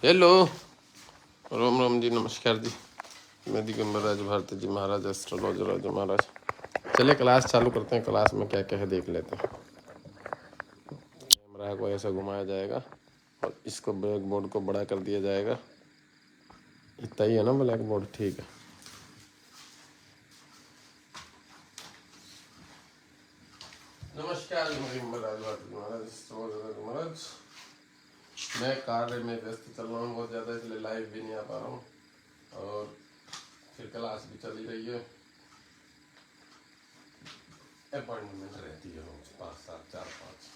Hello, Ram Ram ji, नमस्कार जी। मैं दिगंबर राज भारती जी महाराज, astrologer राज महाराज। चलिए क्लास चालू करते हैं। क्लास में क्या क्या है देख लेते हैं। कैमरा को ऐसा घुमाया जाएगा और इसको ब्लैक बोर्ड को बड़ा कर दिया जाएगा। इतना ही है ना ब्लैक बोर्ड? ठीक है। नमस्कार दिगंबर राज भारती महाराज, एस्ट्रोलॉजर महाराज। मैं कार्य में व्यस्त चल रहा हूँ बहुत ज़्यादा, इसलिए लाइव भी नहीं आ पा रहा हूँ और फिर क्लास भी चली रही है। अपॉइंटमेंट रहती है रोज 5-7-4-5।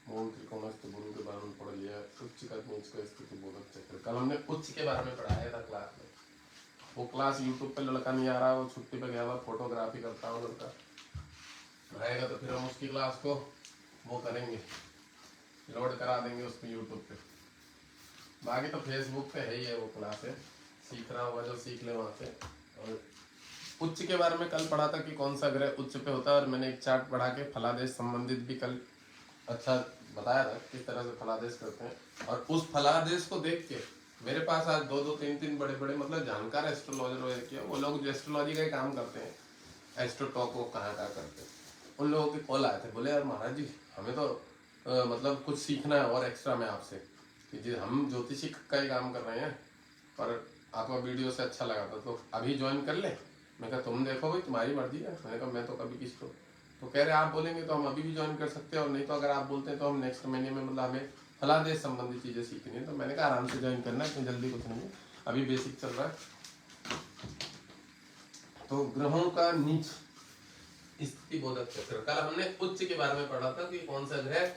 मूल त्रिकोणस्थ गुरु के बारे में पढ़ लिया। उच्च का नीच का स्थिति बोधक चक्र, कल हमने उच्च के बारे में पढ़ाया था क्लास में। वो क्लास यूट्यूब पे लड़का नहीं आ रहा, वो छुट्टी पे गया हुआ, फोटोग्राफी करता हूँ लड़का। आएगा तो फिर हम उसकी क्लास को वो करेंगे, लोड करा देंगे उस पर यूट्यूब पे। बाकी तो फेसबुक पे है ही है वो क्लास है, सीख रहा होगा जो सीख ले वहाँ से। और उच्च के बारे में कल पढ़ा था कि कौन सा ग्रह उच्च पे होता है, और मैंने एक चार्ट पढ़ा के फलादेश संबंधित भी कल अच्छा बताया था किस तरह से फलादेश करते हैं। और उस फलादेश को देख के मेरे पास आज 2-2-3-3 बड़े बड़े मतलब जानकार एस्ट्रोलॉजर किया, वो लोग जो एस्ट्रोलॉजी का ही काम करते हैं, एस्ट्रो टॉक वो कहाँ करते हैं, उन लोगों के कॉल आए थे। बोले यार महाराज जी, हमें तो मतलब कुछ सीखना है और एक्स्ट्रा में आपसे, कि जी हम ज्योतिषी का ही काम कर रहे हैं पर आपका वीडियो से अच्छा लगा था तो अभी ज्वाइन कर ले। मैं कहा तुम देखो भाई, तुम्हारी मर्जी है। मैंने कहा मैं तो कभी किसी को, तो कह रहे आप बोलेंगे तो हम अभी भी ज्वाइन कर सकते हैं, और नहीं तो अगर आप बोलते हैं तो हम नेक्स्ट महीने में मतलब हमें फलादेश संबंधी चीज़ें सीखनी है। तो मैंने कहा आराम से ज्वाइन करना है, इतनी जल्दी कुछ नहीं है, अभी बेसिक चल रहा है। तो ग्रहों का नीच स्थिति बोधक चक्र, कल हमने उच्च के बारे में पढ़ा था कि कौन सा ग्रह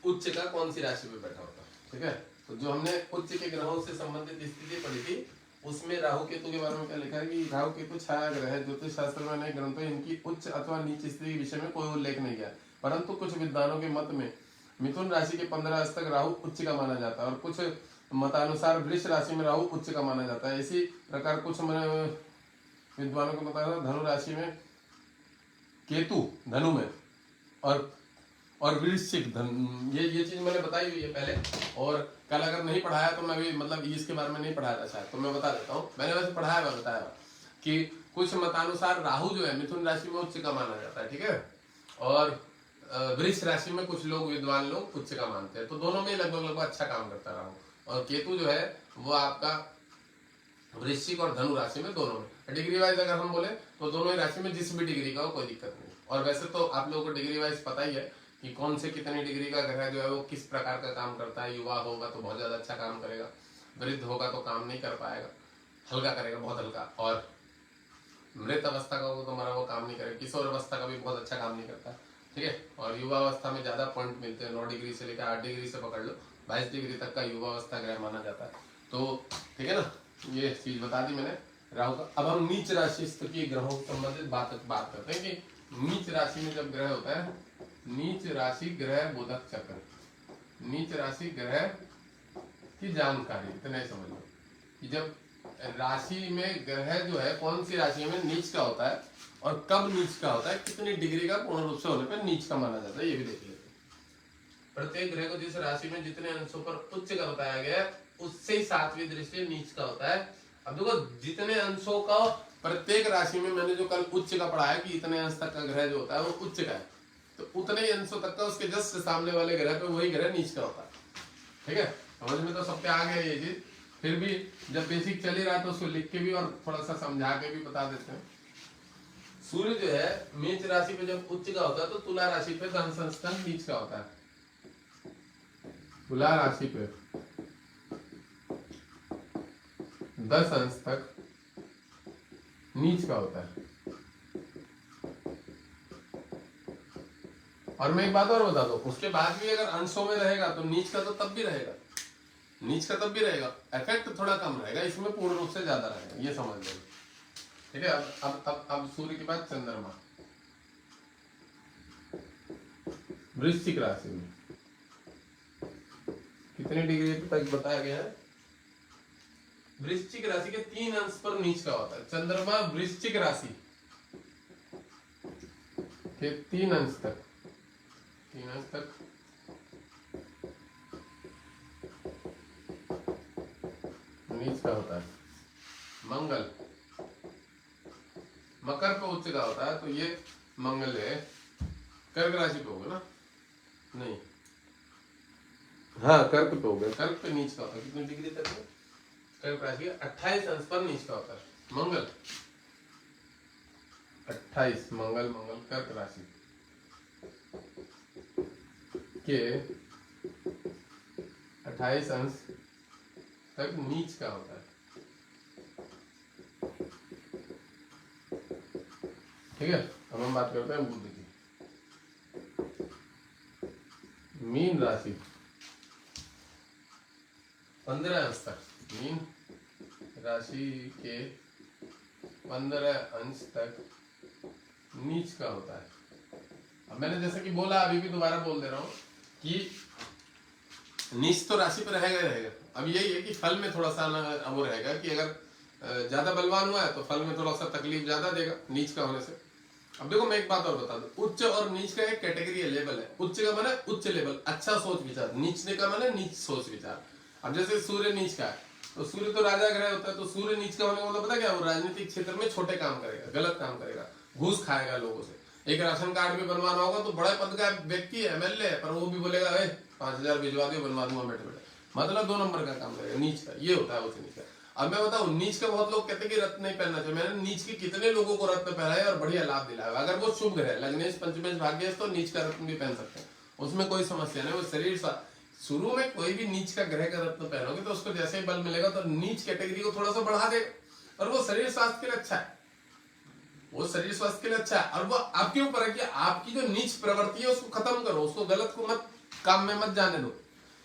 उच्च का कौन सी राशि में बैठा होता है। ठीक है, तो जो हमने उच्च के ग्रहों से संबंधित स्थिति पढ़ी थी उसमें राहु केतु के बारे में क्या लिखा है कि राहु केतु छाया ग्रह है। ज्योतिष शास्त्र में अनेक ग्रंथों इनकी उच्च अथवा नीच स्थिति के विषय में कोई उल्लेख नहीं किया, परंतु कुछ विद्वानों के मत में मिथुन राशि के 15 तक राहु उच्च का माना जाता है, और कुछ मतानुसार वृष राशि में राहु उच्च का माना जाता है। इसी प्रकार कुछ विद्वानों के मुताबिक धनु राशि में केतु धनु में और वृश्चिक धन, ये चीज मैंने बताई हुई है पहले। और कल अगर नहीं पढ़ाया तो मैं भी मतलब इसके बारे में नहीं पढ़ाया था शायद, तो मैं बता देता हूँ। मैंने वैसे पढ़ाया हुआ बताया कि कुछ मतानुसार राहु जो है मिथुन राशि में उच्च का माना जाता है। ठीक है, और वृष राशि में कुछ लोग विद्वान लोग उच्च का मानते हैं। तो दोनों में लगभग अच्छा काम करता है राहु। और केतु जो है वो आपका वृश्चिक और धनु राशि में, दोनों में डिग्री वाइज अगर हम बोले तो दोनों ही राशि में जिस भी डिग्री का हो कोई दिक्कत नहीं। और वैसे तो आप लोगों को डिग्री वाइज पता ही है कि कौन से कितनी डिग्री का ग्रह जो है वो किस प्रकार का काम करता है। युवा होगा तो बहुत ज्यादा अच्छा काम करेगा, वृद्ध होगा तो काम नहीं कर पाएगा, हल्का करेगा बहुत हल्का, और मृत अवस्था का होगा तो मरा वो काम नहीं करेगा। किशोर अवस्था का भी बहुत अच्छा काम नहीं करता। ठीक है, और युवा अवस्था में ज्यादा पॉइंट मिलते हैं, 9 डिग्री से लेकर 8 डिग्री से पकड़ लो 22 डिग्री तक का युवा अवस्था ग्रह माना जाता है। तो ठीक है ना, ये चीज बता दी मैंने राहु का। अब हम नीच राशि स्थिति ग्रहों से संबंधित बात करते हैं कि नीच राशि में जब ग्रह होता है, नीच राशि ग्रह बोधक चक्र, नीच राशि ग्रह की जानकारी इतना ही समझ लो कि जब राशि में ग्रह जो है कौन सी राशि में नीच का होता है और कब नीच का होता है, कितनी डिग्री का पूर्ण रूप से होने पर नीच का माना जाता है, ये भी देख लेते हैं। प्रत्येक ग्रह को जिस राशि में जितने अंशों पर उच्च का बताया गया है उससे ही 7वीं दृष्टि नीच का होता है। अब देखो जितने अंशों का प्रत्येक राशि में, मैंने जो कल उच्च का पढ़ाया कि इतने अंश तक का ग्रह जो होता है वो उच्च का है, तो उतने ही अंशों तक का उसके जस्ट सामने वाले ग्रह पे वही ग्रह नीच का होता है। ठीक है, समझ में तो सबके आ गया ये चीज। फिर भी जब बेसिक चल ही रहा तो उसको लिख के भी और थोड़ा सा समझा के भी बता देते हैं। सूर्य जो है मेष राशि पे जब उच्च का होता है तो तुला राशि पे धन संस्थान नीच का होता है। तुला राशि पे 10 अंश तक नीच का होता है। और मैं एक बात और बता दूं, उसके बाद भी अगर अंशों में रहेगा तो नीच का तो तब भी रहेगा, नीच का तब भी रहेगा, इफेक्ट थोड़ा कम रहेगा, इसमें पूर्ण रूप से ज्यादा रहेगा, ये समझ लेंगे। ठीक है, अब सूर्य के बाद चंद्रमा वृश्चिक राशि में कितनी डिग्री तक बताया गया है। वृश्चिक राशि के 3 अंश पर नीच का होता है। चंद्रमा वृश्चिक राशि के 3 अंश तक नीच का होता है मंगल। मकर पे उच्च का होता है, तो ये मंगल है। कर्क राशि पे होगा ना? नहीं, हाँ कर्क पे होगा। कर्क पे नीच का होता है कितनी डिग्री तक है? कर्क राशि 28 अंश पर नीच का होता है मंगल। 28 मंगल, मंगल कर्क राशि के 28 अंश तक नीच का होता है। ठीक है, अब हम बात करते हैं बुध की। मीन राशि 15 अंश तक, मीन राशि के 15 अंश तक नीच का होता है। अब मैंने जैसे कि बोला, अभी भी दोबारा बोल दे रहा हूं कि नीच तो राशि पर रहेगा ही रहेगा। अब यही है कि फल में थोड़ा सा वो रहेगा कि अगर ज्यादा बलवान हुआ है तो फल में थोड़ा सा तकलीफ ज्यादा देगा नीच का होने से। अब देखो मैं एक बात और बता दूं, उच्च और नीच का एक कैटेगरी है, लेवल है। उच्च का माने उच्च लेवल, अच्छा सोच विचार, नीचने का माने नीच सोच विचार। अब जैसे सूर्य नीच का है, तो सूर्य तो राजा ग्रह होता है, तो सूर्य नीच का होने का मतलब पता क्या? वो राजनीतिक क्षेत्र में छोटे काम करेगा, गलत काम करेगा, घूस खाएगा लोगों से। एक राशन कार्ड भी बनवाना होगा तो बड़े पद का व्यक्ति है, एमएलए है, पर वो भी बोलेगा 5,000 भिजवा दो, बनवा दूंगा बैठे बैठे। मतलब 2 नंबर का काम करेगा नीच का। ये होता है उच्च नीच का। अब मैं बताऊं, नीच का बहुत लोग कहते हैं कि रत्न नहीं पहनना चाहिए। मैंने नीच के कितने लोगों को रत्न पहनाया और बढ़िया लाभ दिलाया। अगर वो शुभ ग्रह लग्नेश पंचमेश भाग्येश तो नीच का रत्न भी पहन सकते हैं, उसमें कोई समस्या नहीं। वो शरीर शुरू में कोई भी नीच का ग्रह का रत्न पहनोगे तो उसको जैसे ही बल मिलेगा तो नीच कैटेगरी को थोड़ा सा बढ़ा देगा, और वो शरीर स्वास्थ्य के लिए अच्छा है। वो शरीर स्वास्थ्य के लिए अच्छा है, और वो आपके ऊपर है कि आपकी जो नीच प्रवृत्ति है उसको खत्म करो, उसको गलत को मत काम में मत जाने दो।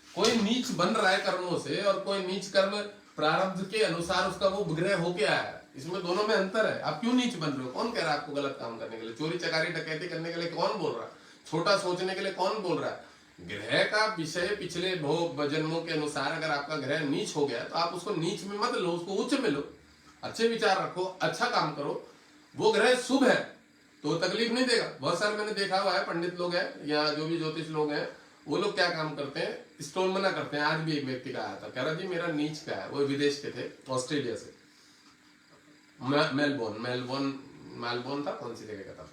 कोई नीच बन रहा है कर्मों से और कोई नीच कर्म प्रारब्ध के अनुसार उसका वो ग्रह होके आया है, इसमें दोनों में अंतर है। आप क्यों नीच बन रहे हो? कौन कह रहा है आपको गलत काम करने के लिए? चोरी चकारी डकैती करने के लिए कौन बोल रहा है? छोटा सोचने के लिए कौन बोल रहा है? ग्रह का विषय पिछले भोग जन्मों के अनुसार अगर आपका ग्रह नीच हो गया तो आप उसको नीच में मत लो, उसको उच्च में लो। अच्छे विचार रखो, अच्छा काम करो। वो ग्रह शुभ है तो तकलीफ नहीं देगा। बहुत सारे मैंने देखा हुआ है, पंडित लोग हैं या जो भी ज्योतिष लोग हैं, वो लोग क्या काम करते हैं, स्टोन मना करते हैं। आज भी एक व्यक्ति का आया था, कह रहा जी मेरा नीच का है, वो विदेश के थे, ऑस्ट्रेलिया से, मेलबोर्न था, कौन सी जगह का था।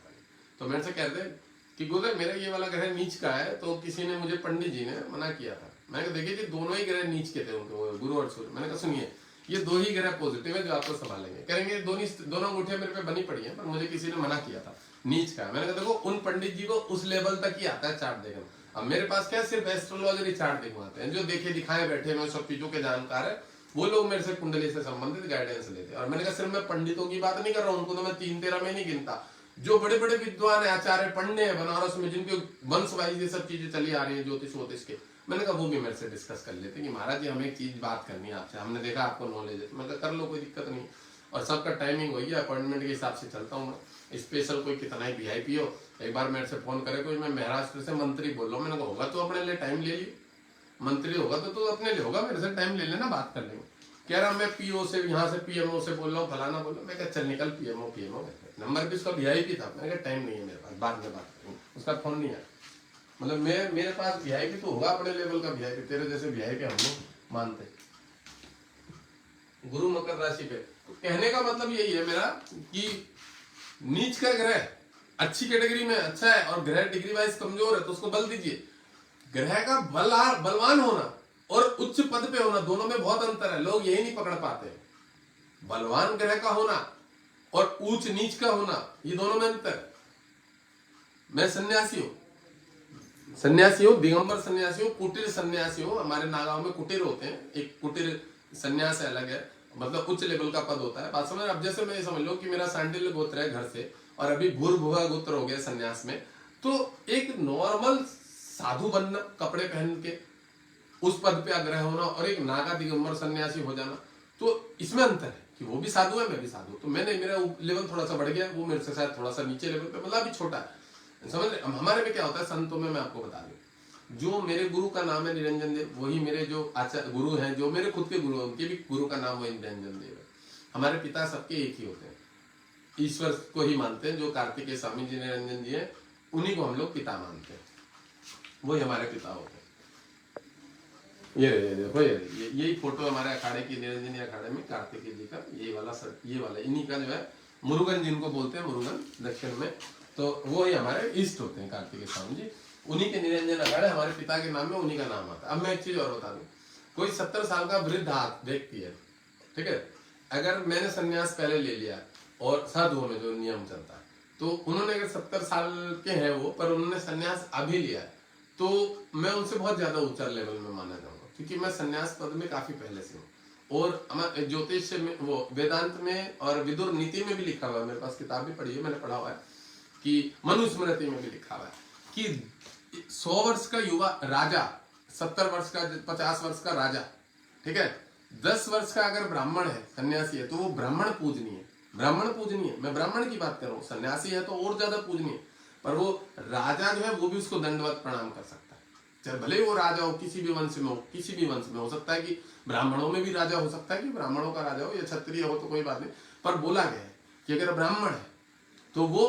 तो मेरे से कहते हैं कि गुरुदेव मेरा ये वाला ग्रह नीच का है, तो किसी ने मुझे, पंडित जी ने मना किया था। मैंने कहा देखिए जी दोनों ही ग्रह नीच के थे उनके, गुरु और सूर्य। मैंने कहा सुनिए, ये 2 ही ग्रह पॉजिटिव है जो आपको संभालेंगे। करेंगे दोनों अंगूठियां मेरे पे बनी पड़ी है, पर मुझे किसी ने मना किया था नीच का। मैंने कहा देखो उन पंडित जी को उस लेवल तक ही आता है चार्ट देखना। अब मेरे पास क्या सिर्फ एस्ट्रोलॉजरी चार्ट दिखवाते हैं, जो देखे दिखाए बैठे हैं सब चीजों के जानकार है, वो लोग मेरे से कुंडली से संबंधित गाइडेंस लेते हैं। और मैंने कहा सिर्फ मैं पंडितों की बात नहीं कर रहा हूँ, उनको तो मैं 3-13 में नहीं गिनता। जो बड़े बड़े विद्वान है, आचार्य पंडे हैं बनारस में, जिनके वंश वाइज ये सब चीजें चली आ रही है ज्योतिष वोतिष के, मैंने कहा वो भी मेरे से डिस्कस कर लेते कि महाराज जी हमें एक चीज बात करनी है आपसे, हमने देखा आपको नॉलेज है। मैंने कहा कर लो, कोई दिक्कत नहीं। और सबका टाइमिंग वही है, अपॉइंटमेंट के हिसाब से चलता हूँ मैं। स्पेशल कोई कितना ही वीआईपी हो, एक बार मेरे से फोन करे कोई, मैं महाराष्ट्र से मंत्री बोल रहा हूँ, मैंने कहा होगा तो अपने लिए टाइम ले लियो, मंत्री होगा तो अपने लिए होगा, मेरे से टाइम ले लेना, बात कर लेंगे। कह रहा मैं पीओ से, यहाँ से पीएमओ से बोल रहा हूँ, फलाना बोल रहा हूँ। मैं कहा चल निकल, पीएमओ नंबर भी उसका वीआईपी था। मैंने कहा टाइम नहीं है मेरे पास, बाद में बात करेंगे। उसका फोन नहीं आया। मतलब मेरे पास वीआईपी तो होगा अपने लेवल का वीआईपी, तेरे जैसे वीआईपी हम लोग मानते। गुरु मकर राशि पे, तो कहने का मतलब यही है मेरा कि नीच का ग्रह अच्छी कैटेगरी में अच्छा है और ग्रह डिग्री वाइज कमजोर है तो उसको बल दीजिए। ग्रह का बलवान होना और उच्च पद पे होना, दोनों में बहुत अंतर है, लोग यही नहीं पकड़ पाते। बलवान ग्रह का होना और ऊंच नीच का होना, ये दोनों में अंतर है। मैं सन्यासी हूं, दिगंबर सन्यासी हूं, कुटीर सन्यासी हूं। हमारे नागांव में कुटीर होते हैं, एक कुटीर सन्यास अलग है, मतलब उच्च लेवल का पद होता है। बात समझ। अब जैसे मैं समझ लो कि मेरा सांडिल्य गोत्र है घर से, और अभी भूर्भुवा गोत्र हो गया सन्यास में, तो एक नॉर्मल साधु बनना, कपड़े पहन के उस पद पे आग्रह होना, और एक नागा दिगंबर सन्यासी हो जाना, तो इसमें अंतर है कि वो भी साधु है, मैं भी साधु। तो मैंने, मेरा लेवल थोड़ा सा बढ़ गया, वो मेरे से शायद थोड़ा सा नीचे लेवल पे, मतलब अभी छोटा है, समझ रहे। हमारे में क्या होता है संतों में, मैं आपको बता दूं, जो मेरे गुरु का नाम है निरंजन देव, वही मेरे जो आचार्य गुरु हैं, जो मेरे खुद के गुरु हैं, उनके भी गुरु का नाम वही निरंजन देव है। हमारे पिता सबके एक ही होते हैं, ईश्वर को ही मानते हैं। जो कार्तिकेय स्वामी जी निरंजन जी हैं, उन्हीं को हम लोग पिता मानते हैं, वही हमारे पिता होते हैं। ये देखो यही फोटो हमारे अखाड़े की, निरंजनी अखाड़े में कार्तिकेय जी का ये वाला इन्हीं का जो है मुरुगन, जिनको बोलते हैं मुरुगन दक्षिण में, तो वो ही हमारे ईष्ट होते हैं कार्तिकेय स्वामी जी। उन्हीं के निरंजन अखाड़े हमारे पिता के नाम में उन्हीं का नाम आता है। अब मैं एक चीज और बता दूं, कोई 70 साल का वृद्ध व्यक्ति है, ठीक है, अगर मैंने संन्यास पहले ले लिया और साधुओं में जो नियम चलता है, तो उन्होंने अगर 70 साल के हैं वो, पर उन्होंने संन्यास अभी लिया है, तो मैं उनसे बहुत ज्यादा ऊंचा लेवल में माना जाऊंगा, क्योंकि मैं संन्यास पद में काफी पहले से हूँ। और ज्योतिष में, वो वेदांत में और विदुर नीति में भी लिखा हुआ है, मेरे पास किताब भी पढ़ी है, मैंने पढ़ा हुआ है कि मनुस्मृति में भी लिखा हुआ है कि 100 वर्ष का युवा राजा, 70 वर्ष का, 50 वर्ष का राजा, ठीक है, 10 वर्ष का अगर ब्राह्मण है, सन्यासी है, तो वो ब्राह्मण पूजनीय, ब्राह्मण पूजनीय, मैं ब्राह्मण की बात कर रहा हूँ, सन्यासी है तो और ज्यादा पूजनीय, पर वो राजा जो है वो भी उसको दंडवत प्रणाम कर सकता है, चाहे भले वो राजा हो, किसी भी वंश में हो, किसी भी वंश में हो सकता है कि ब्राह्मणों में भी राजा हो सकता है कि ब्राह्मणों का राजा हो या क्षत्रिय हो, तो कोई बात नहीं, पर बोला गया है कि अगर ब्राह्मण है तो वो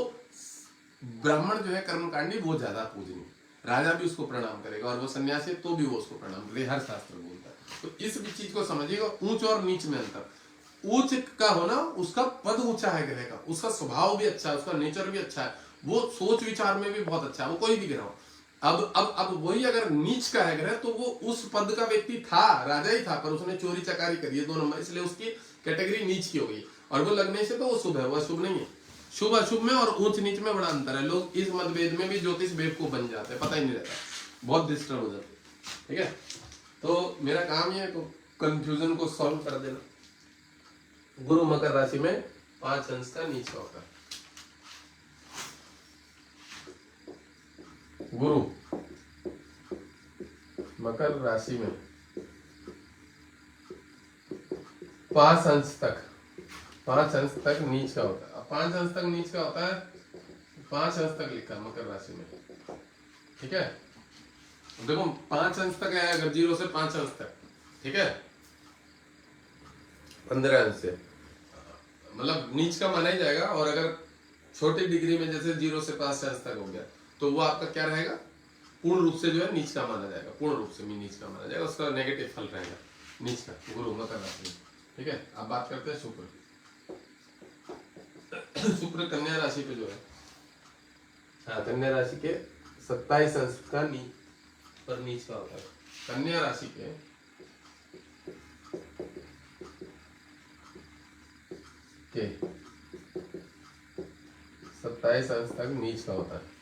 ब्राह्मण जो है कर्मकांडी, वो ज्यादा पूजनीय, राजा भी उसको प्रणाम करेगा, और वो सन्यासी तो भी वो उसको प्रणाम करेगा, हर शास्त्र बोलता है। तो इस भी चीज को समझिएगा, ऊंच और नीच में अंतर। उच्च का होना, उसका पद ऊंचा है ग्रह का, उसका स्वभाव भी अच्छा है, उसका नेचर भी अच्छा है, वो सोच विचार में भी बहुत अच्छा है, वो कोई भी ग्रह हो। अब वही अगर नीच का है ग्रह, तो वो उस पद का व्यक्ति था, राजा ही था, पर उसने चोरी चकारी करी है 2 नंबर, इसलिए उसकी कैटेगरी नीच की हो गई, और वो लगने से तो वो शुभ है, वो अशुभ नहीं है। शुभ अशुभ में और ऊंच नीच में बड़ा अंतर है। लोग इस मतभेद में भी ज्योतिष बेवकूफ बन जाते हैं, पता ही नहीं रहता, बहुत डिस्टर्ब हो जाते, ठीक है। तो मेरा काम ये है तो कंफ्यूजन को सॉल्व कर देना। गुरु मकर राशि में 5 अंश का नीच का होता है। गुरु मकर राशि में 5 अंश तक नीच का होता है। 5 अंश तक नीच का होता है, 5 अंश तक लिखा है मकर राशि में, ठीक है। देखो 5 अंश तक है, अगर 0 से 5 अंश तक, ठीक है, 15 अंश से मतलब नीच का माना ही जाएगा। और अगर छोटी डिग्री में जैसे 0 से 5 अंश तक हो गया, तो वो आपका क्या रहेगा, पूर्ण रूप से जो है नीच का माना जाएगा, पूर्ण रूप से नीच का माना जाएगा, उसका नेगेटिव फल रहेगा नीच का, गुरु मकर राशि में, ठीक है। अब बात करते हैं शुक्र। शुक्र कन्या राशि पे जो है, हाँ, कन्या राशि के 27 अंश का पर नीच का होता है। कन्या राशि के 27 अंश तक नीच का होता है।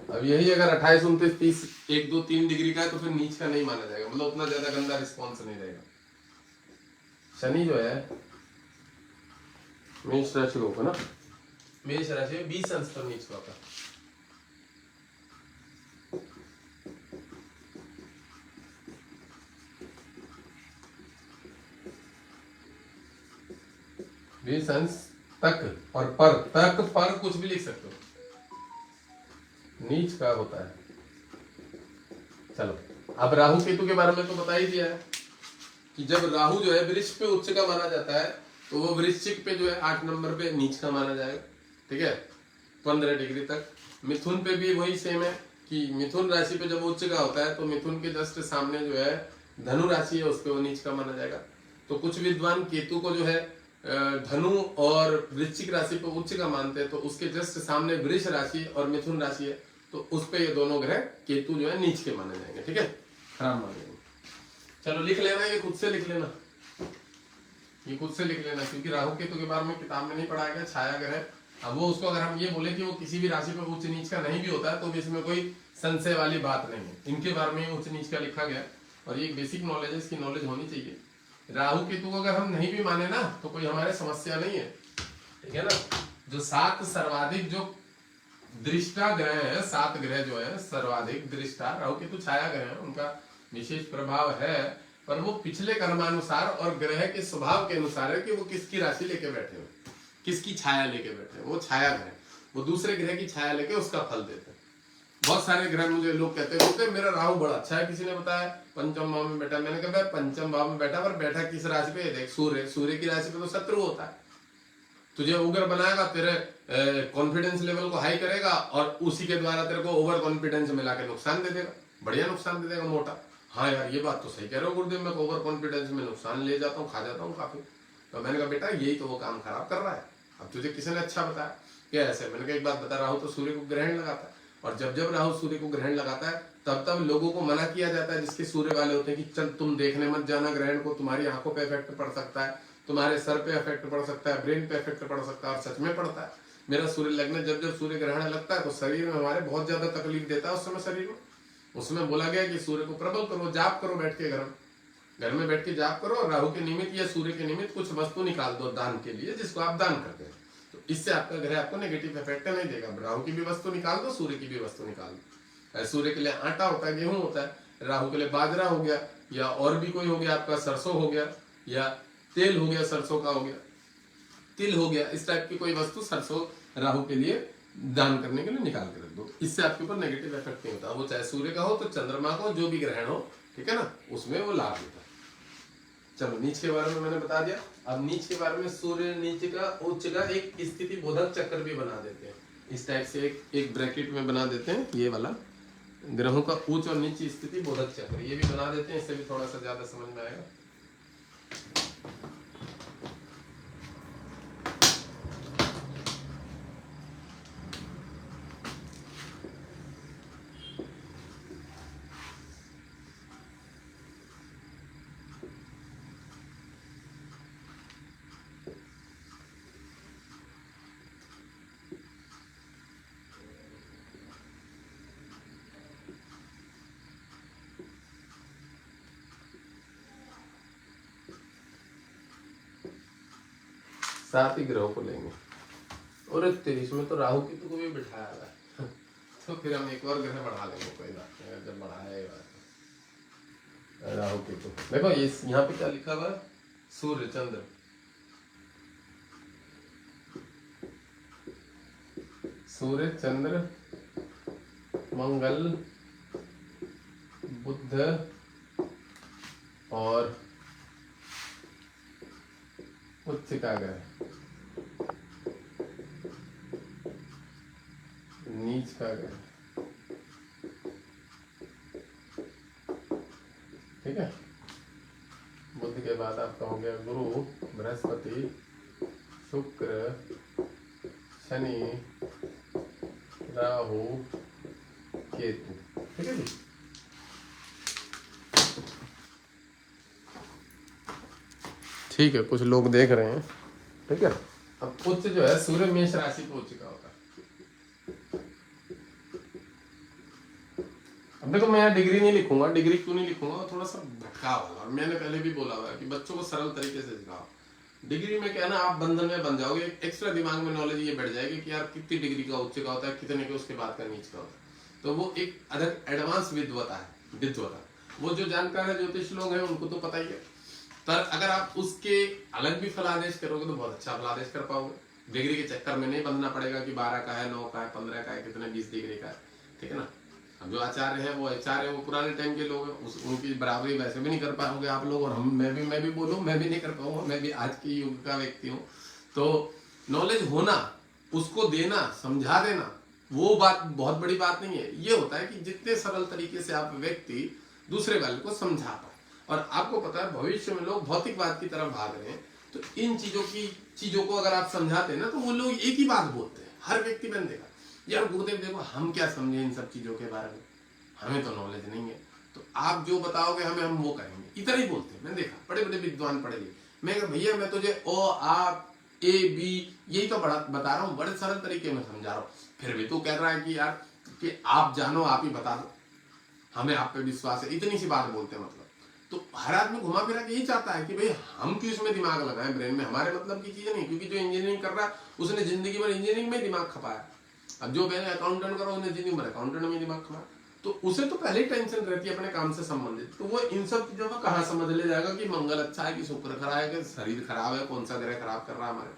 अब यही अगर 28, 29, 30, 1, 2, 3 डिग्री का है, तो फिर नीच का नहीं माना जाएगा, मतलब उतना ज्यादा गंदा रिस्पॉन्स नहीं रहेगा। शनि जो है मेष राशि को ना, मेष राशि में 20 अंश पर नीच का होता है। अंश तक और पर कुछ भी लिख सकते हो, नीच का होता है। चलो, अब राहु केतु के बारे में तो बता ही दिया है कि जब राहु जो है वृश्चिक पे उच्च का माना जाता है, तो वो वृश्चिक पे जो है 8 नंबर पे नीच का माना जाएगा, ठीक है, 15 डिग्री तक। मिथुन पे भी वही सेम है कि मिथुन राशि पे जब उच्च का होता है, तो मिथुन के जस्ट सामने जो है धनु राशि है, उस पर वो नीच का माना जाएगा। तो कुछ विद्वान केतु को जो है धनु और वृश्चिक राशि पे उच्च का मानते हैं, तो उसके जस्ट सामने वृष राशि और मिथुन राशि है, तो उस पे ये दोनों ग्रह केतु जो है नीच के माने जाएंगे, ठीक है, खराब माने जाएंगे। चलो लिख लेना, ये खुद से लिख लेना, ये खुद से लिख लेना, क्योंकि राहु केतु के बारे में किताब में नहीं पढ़ाया गया, छाया ग्रह। अब वो उसको अगर हम ये बोले कि वो किसी भी राशि पर उच्च नीच का नहीं भी होता है, तो भी इसमें कोई संशय वाली बात नहीं है, इनके बारे में उच्च नीच का लिखा गया, और ये बेसिक नॉलेज है, इसकी नॉलेज होनी चाहिए। राहु केतु को अगर हम नहीं भी माने ना, तो कोई हमारे समस्या नहीं है, ठीक है ना। जो 7 सर्वाधिक जो दृष्टा ग्रह है, 7 ग्रह जो है सर्वाधिक दृष्टा, राहु केतु छाया ग्रह है, उनका विशेष प्रभाव है, पर वो पिछले कर्मानुसार और ग्रह के स्वभाव के अनुसार है कि वो किसकी राशि लेके बैठे हुए, किसकी छाया लेके बैठे हैं। वो छाया ग्रह, वो दूसरे ग्रह की छाया लेके उसका फल देते हैं। बहुत सारे ग्रह मुझे लोग कहते हैं मेरा राहु बड़ा अच्छा है, किसी ने बताया पंचम भाव में बैठा, मैंने कहा पंचम भाव में बैठा, पर बैठा किस राशि पे, देख सूर्य, सूर्य की राशि पे तो शत्रु होता है, तुझे उग्र बनाएगा, तेरे कॉन्फिडेंस लेवल को हाई करेगा और उसी के द्वारा तेरे को ओवर कॉन्फिडेंस मिला के नुकसान दे देगा, बढ़िया नुकसान दे देगा मोटा। हाँ यार ये बात तो सही कह रहे हो गुरुदेव, मैं ओवर कॉन्फिडेंस में नुकसान ले जाता हूँ, खा जाता हूँ काफी। तो मैंने कहा बेटा यही तो वो काम खराब कर रहा है। अब तुझे किसी ने अच्छा बताया क्या ऐसे? मैंने कहा एक बात बता, राहु तो सूर्य को ग्रहण लगाता है, और जब जब राहु सूर्य को ग्रहण लगाता है तब तब लोगों को मना किया जाता है जिसके सूर्य वाले होते हैं कि चल तुम देखने मत जाना ग्रहण को, तुम्हारी आंखों पे इफेक्ट पड़ सकता है, तुम्हारे सर पे इफेक्ट पड़ सकता है, ब्रेन पे इफेक्ट पड़ सकता है, और सच में पड़ता है। मेरा सूर्य लगने जब जब सूर्य ग्रहण लगता है तो शरीर में हमारे बहुत ज्यादा तकलीफ देता है उस समय शरीर में। उसमें बोला गया कि सूर्य को प्रबल करो, जाप करो बैठ के घर में बैठ के जाप करो, और राहु के निमित्त या सूर्य के निमित्त कुछ वस्तु निकाल दो दान के लिए जिसको आप दान करते हैं, तो इससे आपका ग्रह आपको नेगेटिव इफेक्ट नहीं देगा। राहु की भी वस्तु निकाल दो, सूर्य की भी वस्तु निकाल दो। सूर्य के लिए आटा होता है, गेहूं होता है, राहु के लिए बाजरा हो गया, या और भी कोई हो गया आपका, सरसों हो गया, या तेल हो गया, सरसों का हो गया, तिल हो गया, इस टाइप की कोई वस्तु सरसों राहु के लिए दान करने के लिए निकाल के रख दो। इससे आपके ऊपर नेगेटिव इफेक्ट नहीं होता, वो चाहे सूर्य का हो तो चंद्रमा का, जो भी ग्रहण हो, ठीक है ना, उसमें वो लाभ देता है। चलो नीच के बारे में मैंने बता दिया। अब नीच के बारे में सूर्य नीच का उच्च का एक स्थिति बोधक चक्र भी बना देते हैं, इस टाइप से एक ब्रैकेट में बना देते हैं, ये वाला ग्रहों का उच्च और नीच स्थिति बोधक चक्र ये भी बना देते हैं, इससे भी थोड़ा सा ज्यादा समझ में आएगा। सात ही ग्रहों को लेंगे, और 23 में तो राहु की को भी बिठाया है तो फिर हम एक और ग्रह बढ़ा लेंगे, कोई बात नहीं, जब बढ़ाएगा राहु की तो। देखो ये यहाँ पे क्या लिखा हुआ है, सूर्य चंद्र सूर्य चंद्र मंगल बुध और उच्च का ग्रह नीच का ग्रह, ठीक है। बुध के बाद आपका हो गया गुरु, बृहस्पति, शुक्र, शनि, राहु, केतु, ठीक है जी। ठीक है, कुछ लोग देख रहे हैं, ठीक है। अब उच्च जो है सूर्य मेष राशि को उच्च का होता है। अब देखो मैं यहाँ डिग्री नहीं लिखूंगा, डिग्री क्यों नहीं लिखूंगा, थोड़ा सा भटका वाला, और मैंने पहले भी बोला हुआ है कि बच्चों को सरल तरीके से सिखाओ। डिग्री में क्या ना आप बंधन में बन जाओगे, एक्स्ट्रा दिमाग में नॉलेज ये बढ़ जाएगी कि यार कितनी डिग्री का उच्च का होता है, कितने के उसके बाद का नीच का होता है, तो वो एक अलग एडवांस विद्वता है, विद्वता। वो जो जानकार है ज्योतिष लोग हैं उनको तो पता ही है, पर अगर आप उसके अलग भी फलादेश करोगे तो बहुत अच्छा फलादेश कर पाओगे। डिग्री के चक्कर में नहीं बंधना पड़ेगा कि 12 का है, 9 का है, 15 का है, कितने 20 डिग्री का है, ठीक है ना। अब जो आचार्य है वो आचार्य है, वो पुराने टाइम के लोग हैं, उनकी बराबरी वैसे भी नहीं कर पाओगे आप लोग, और हम मैं भी बोलूँ मैं भी नहीं कर पाऊंगा, मैं भी आज के युग का व्यक्ति हूँ। तो नॉलेज होना, उसको देना, समझा देना, वो बात बहुत बड़ी बात नहीं है। ये होता है कि जितने सरल तरीके से आप व्यक्ति दूसरे वाले को समझा पाए। और आपको पता है भविष्य में लोग भौतिकवाद की तरफ भाग रहे हैं, तो इन चीजों को अगर आप समझाते हैं ना तो वो लोग एक ही बात बोलते हैं, हर व्यक्ति मैंने देखा, यार गुरुदेव देखो हम क्या समझे इन सब चीजों के बारे में, हमें तो नॉलेज नहीं है, तो आप जो बताओगे हमें हम वो करेंगे, इतना ही बोलते हैं। मैंने देखा बड़े बड़े विद्वान पढ़े लिखे, मैं कहा भैया मैं तुझे ओ आ ए बी यही तो बता रहा हूँ, बड़े सरल तरीके में समझा रहा हूँ, फिर भी तू कह रहा है कि यार कि आप जानो, आप ही बता दो, हमें आप पे विश्वास है, इतनी सी बात बोलते हैं। मतलब तो हर आदमी घुमा फिरा के यही चाहता है कि भाई हम क्यों इसमें दिमाग लगाएं, ब्रेन में हमारे मतलब की चीजें नहीं, क्योंकि जो इंजीनियरिंग कर रहा है उसने जिंदगी भर इंजीनियरिंग में दिमाग खपाया, अब जो मैंने अकाउंटेंट करो उसने जिंदगी भर अकाउंटेंट में दिमाग खपाया, तो उसे तो पहले ही टेंशन रहती है अपने काम से संबंधित, तो वो इन सब चीजों का कहाँ समझ ले जाएगा कि मंगल अच्छा है कि शुक्र खराब है कि शरीर खराब है, कौन सा ग्रह खराब कर रहा है हमारे।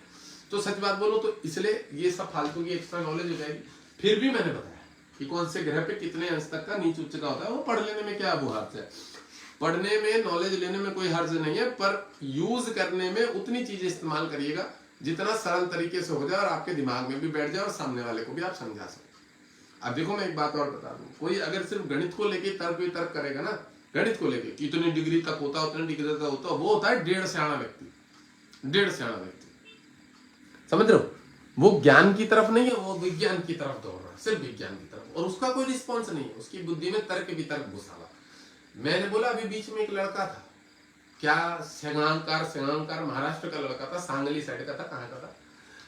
तो सच बात बोलो तो इसलिए ये सब फालतू की एक्स्ट्रा नॉलेज हो जाएगी। फिर भी मैंने बताया कि कौन से ग्रह पे कितने अंश तक का नीच उच्च का होता है, वो पढ़ लेने में क्या वो हर्ज है, पढ़ने में नॉलेज लेने में कोई हर्ज नहीं है, पर यूज करने में उतनी चीजें इस्तेमाल करिएगा जितना सरल तरीके से हो जाए और आपके दिमाग में भी बैठ जाए और सामने वाले को भी आप समझा सको। अब देखो मैं एक बात और बता दूं, कोई अगर सिर्फ गणित को लेके तर्क वितर्क करेगा ना, गणित को लेके इतनी डिग्री तक होता उतनी डिग्री तक होता, वो होता है डेढ़ सियाना व्यक्ति, डेढ़ सियाना व्यक्ति, समझ रहे हो? वो ज्ञान की तरफ नहीं है, वो विज्ञान की तरफ दौड़ रहा है, सिर्फ विज्ञान की तरफ, और उसका कोई रिस्पॉन्स नहीं है, उसकी बुद्धि में तर्क वितर्क घुसा हुआ। मैंने बोला अभी बीच में एक लड़का था, क्या सेगांकार महाराष्ट्र का लड़का था, सांगली साइड का था, कहाँ का था,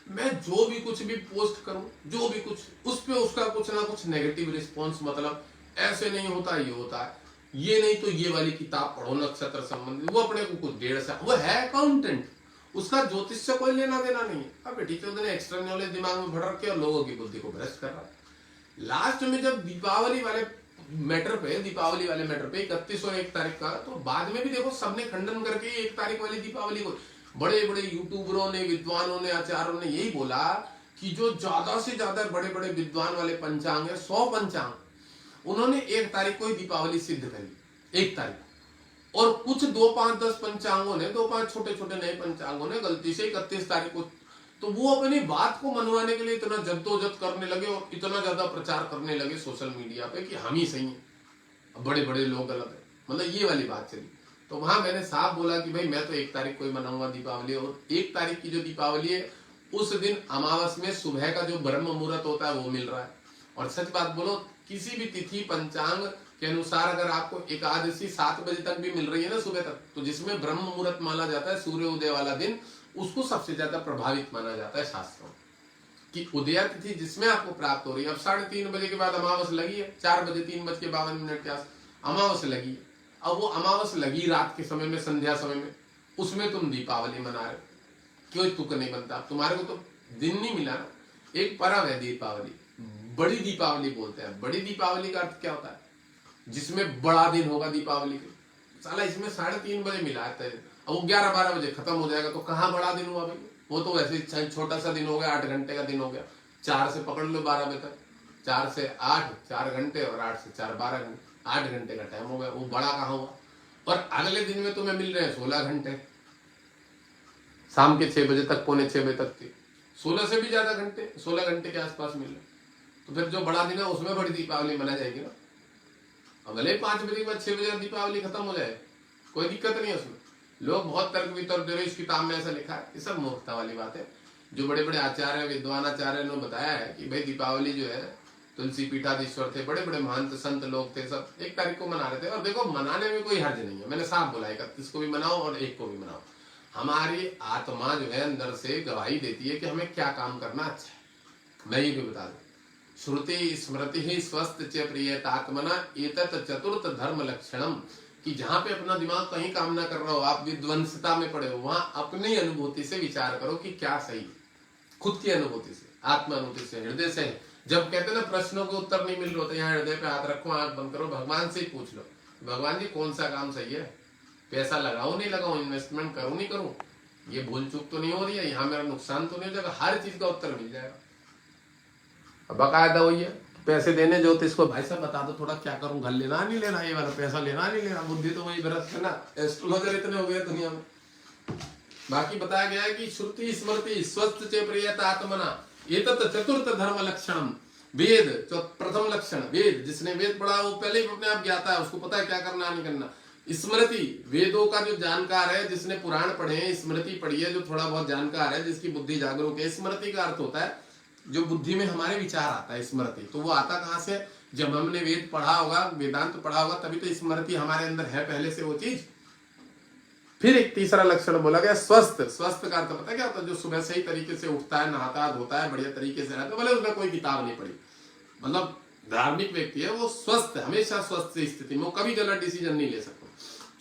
मैं जो भी कुछ भी पोस्ट करूं, जो भी कुछ, उस पे उसका कुछ ना कुछ नेगेटिव रिस्पॉन्स, मतलब ऐसे नहीं होता, ये होता है, ये नहीं तो ये वाली किताब पढ़ो नक्षत्र संबंधी, वो अपने को कुछ 1.5 साल, वो है अकाउंटेंट, उसका ज्योतिष से कोई लेना देना नहीं है। अब बेटी चौधरी ने एक्स्ट्रा नॉलेज दिमाग में भर रखे और लोगों की बुद्धि को भ्रष्ट कर रहा है। लास्ट में जब दीपावली वाले मैटर पे 31 और 1 तारीख का, तो बाद में भी देखो सबने खंडन करके 1 तारीख वाली दीपावली को, बड़े बड़े यूट्यूबरों ने, विद्वानों ने, आचार्यों ने यही बोला कि जो ज्यादा से ज्यादा बड़े बड़े विद्वान वाले पंचांग है, 100 पंचांग, उन्होंने 1 तारीख को ही दीपावली सिद्ध करी, 1 तारीख। और कुछ 2, 5, 10 पंचांगों ने, 2, 5 छोटे छोटे नए पंचांगों ने गलती से 31 तारीख को, तो वो अपनी बात को मनवाने के लिए इतना जद्दोजहद करने लगे और इतना ज्यादा प्रचार करने लगे सोशल मीडिया पे कि हम ही सही हैं, बड़े बड़े लोग गलत है, मतलब ये वाली बात चली। तो वहां मैंने साफ बोला कि भाई मैं तो 1 तारीख को ही मनाऊंगा दीपावली, और 1 तारीख की जो दीपावली है उस दिन अमावस में सुबह का जो ब्रह्म मुहूर्त होता है वो मिल रहा है। और सच बात बोलो, किसी भी तिथि पंचांग के अनुसार अगर आपको एकादशी 7 बजे तक भी मिल रही है ना सुबह तक, तो जिसमें ब्रह्म मुहूर्त माना जाता है, सूर्योदय वाला दिन, उसको सबसे ज्यादा प्रभावित माना जाता है शास्त्रों की। उदया तिथि जिसमें आपको प्राप्त हो रही है, अब 3:30 बजे के बाद अमावस लगी है, 4 बजे 3:52 के आस अमावस लगी है। अब वो अमावस लगी रात के समय में, संध्या समय में, उसमें तुम दीपावली मना रहे हो, क्यों तुक नहीं बनता? तुम्हारे को तो दिन नहीं मिला ना। एक पर्व है दीपावली, बड़ी दीपावली बोलते हैं। बड़ी दीपावली का अर्थ क्या होता है? जिसमें बड़ा दिन होगा दीपावली के। साला इसमें 3:30 बजे मिला है, अब वो 11-12 बजे खत्म हो जाएगा, तो कहाँ बड़ा दिन हुआ भाई? वो तो वैसे छोटा सा दिन हो गया, 8 घंटे का दिन हो गया। 4 से पकड़ लो 12 बजे तक, 4 से 8 4 घंटे, और 8 से 4 12 घंटे, 8 घंटे का टाइम हो गया। वो बड़ा कहाँ हुआ? और अगले दिन में तुम्हें मिल रहे हैं 16 घंटे, शाम के 6 बजे तक, पौने 6 बजे तक के 16 से भी ज्यादा घंटे, 16 घंटे के आसपास मिल रहे। तो फिर जो बड़ा दिन है उसमें बड़ी दीपावली मनाई जाएगी ना। अगले 5 बजे के बाद 6 बजे दीपावली खत्म हो जाए, कोई दिक्कत नहीं है उसमें। लोग बहुत तर्क वितर्क दे रहे, इस किताब में ऐसा लिखा है, ये सब मूर्खता वाली बात है। जो बड़े बड़े आचार्य, विद्वान आचार्य ने बताया है कि भाई दीपावली जो है, तुलसी पीठाधीश्वर थे, बड़े बड़े महंत संत लोग थे, सब 1 तारीख को मना रहे थे। और देखो मनाने में कोई हर्ज नहीं है, मैंने साफ बोला 31 को भी मनाओ और 1 को भी मनाओ। हमारी आत्मा जो है अंदर से गवाही देती है कि हमें क्या काम करना अच्छा है। मैं ये भी बता दूं, श्रुति स्मृति ही स्वस्थ च प्रियतात्मना एतत् चतुर्थ धर्म लक्षणम, कि जहां पे अपना दिमाग कहीं काम ना कर रहा हो, आप विध्वंसता में पड़े हो, वहां अपनी अनुभूति से विचार करो कि क्या सही, खुद की अनुभूति से, आत्मा अनुभूति से, हृदय से। जब कहते ना प्रश्नों के उत्तर नहीं मिल रहे होते, यहाँ हृदय पे हाथ रखो, आंख बंद करो, भगवान से ही पूछ लो, भगवान जी कौन सा काम सही है, पैसा लगाओ नहीं लगाओ, इन्वेस्टमेंट करूं नहीं करूं, ये भूल चूक तो नहीं हो रही है, यहाँ मेरा नुकसान तो नहीं हो जाएगा, हर चीज का उत्तर मिल जाएगा। बाकायदा वही है, पैसे देने ज्योतिष को, भाई साहब बता दो थोड़ा क्या करूं, घर लेना नहीं लेना, ये वाला पैसा लेना नहीं लेना, बुद्धि तो वही भ्रष्ट है ना। एस्ट्रोलॉजर इतने हो गए दुनिया में। बाकी बताया गया है कि श्रुति स्मृति स्वस्थ च प्रियतात्मना एतत् चतुर्थ धर्म लक्षणम, वेद प्रथम लक्षण, वेद, जिसने वेद पढ़ा वो पहले ही अपने आप ज्ञाता है, उसको पता है क्या करना नहीं करना। स्मृति, वेदों का जो जानकार है, जिसने पुराण पढ़े हैं, स्मृति पढ़ी है, जो थोड़ा बहुत जानकार है, जिसकी बुद्धि जागरूक है। स्मृति का अर्थ होता है जो बुद्धि में हमारे विचार आता है, स्मृति। तो वो आता कहां से? जब हमने वेद पढ़ा होगा, वेदांत पढ़ा होगा, तभी तो स्मृति हमारे अंदर है पहले से वो चीज। फिर एक तीसरा लक्षण बोला गया स्वस्थ। स्वस्थ का अर्थ पता क्या होता है? जो सुबह सही तरीके से उठता है, नहाता है, धोता है, बढ़िया तरीके से रहता है, भले उसमें कोई किताब नहीं पढ़ी, मतलब धार्मिक व्यक्ति है, वो स्वस्थ, हमेशा स्वस्थ स्थिति में, वो कभी गलत डिसीजन नहीं ले सकता।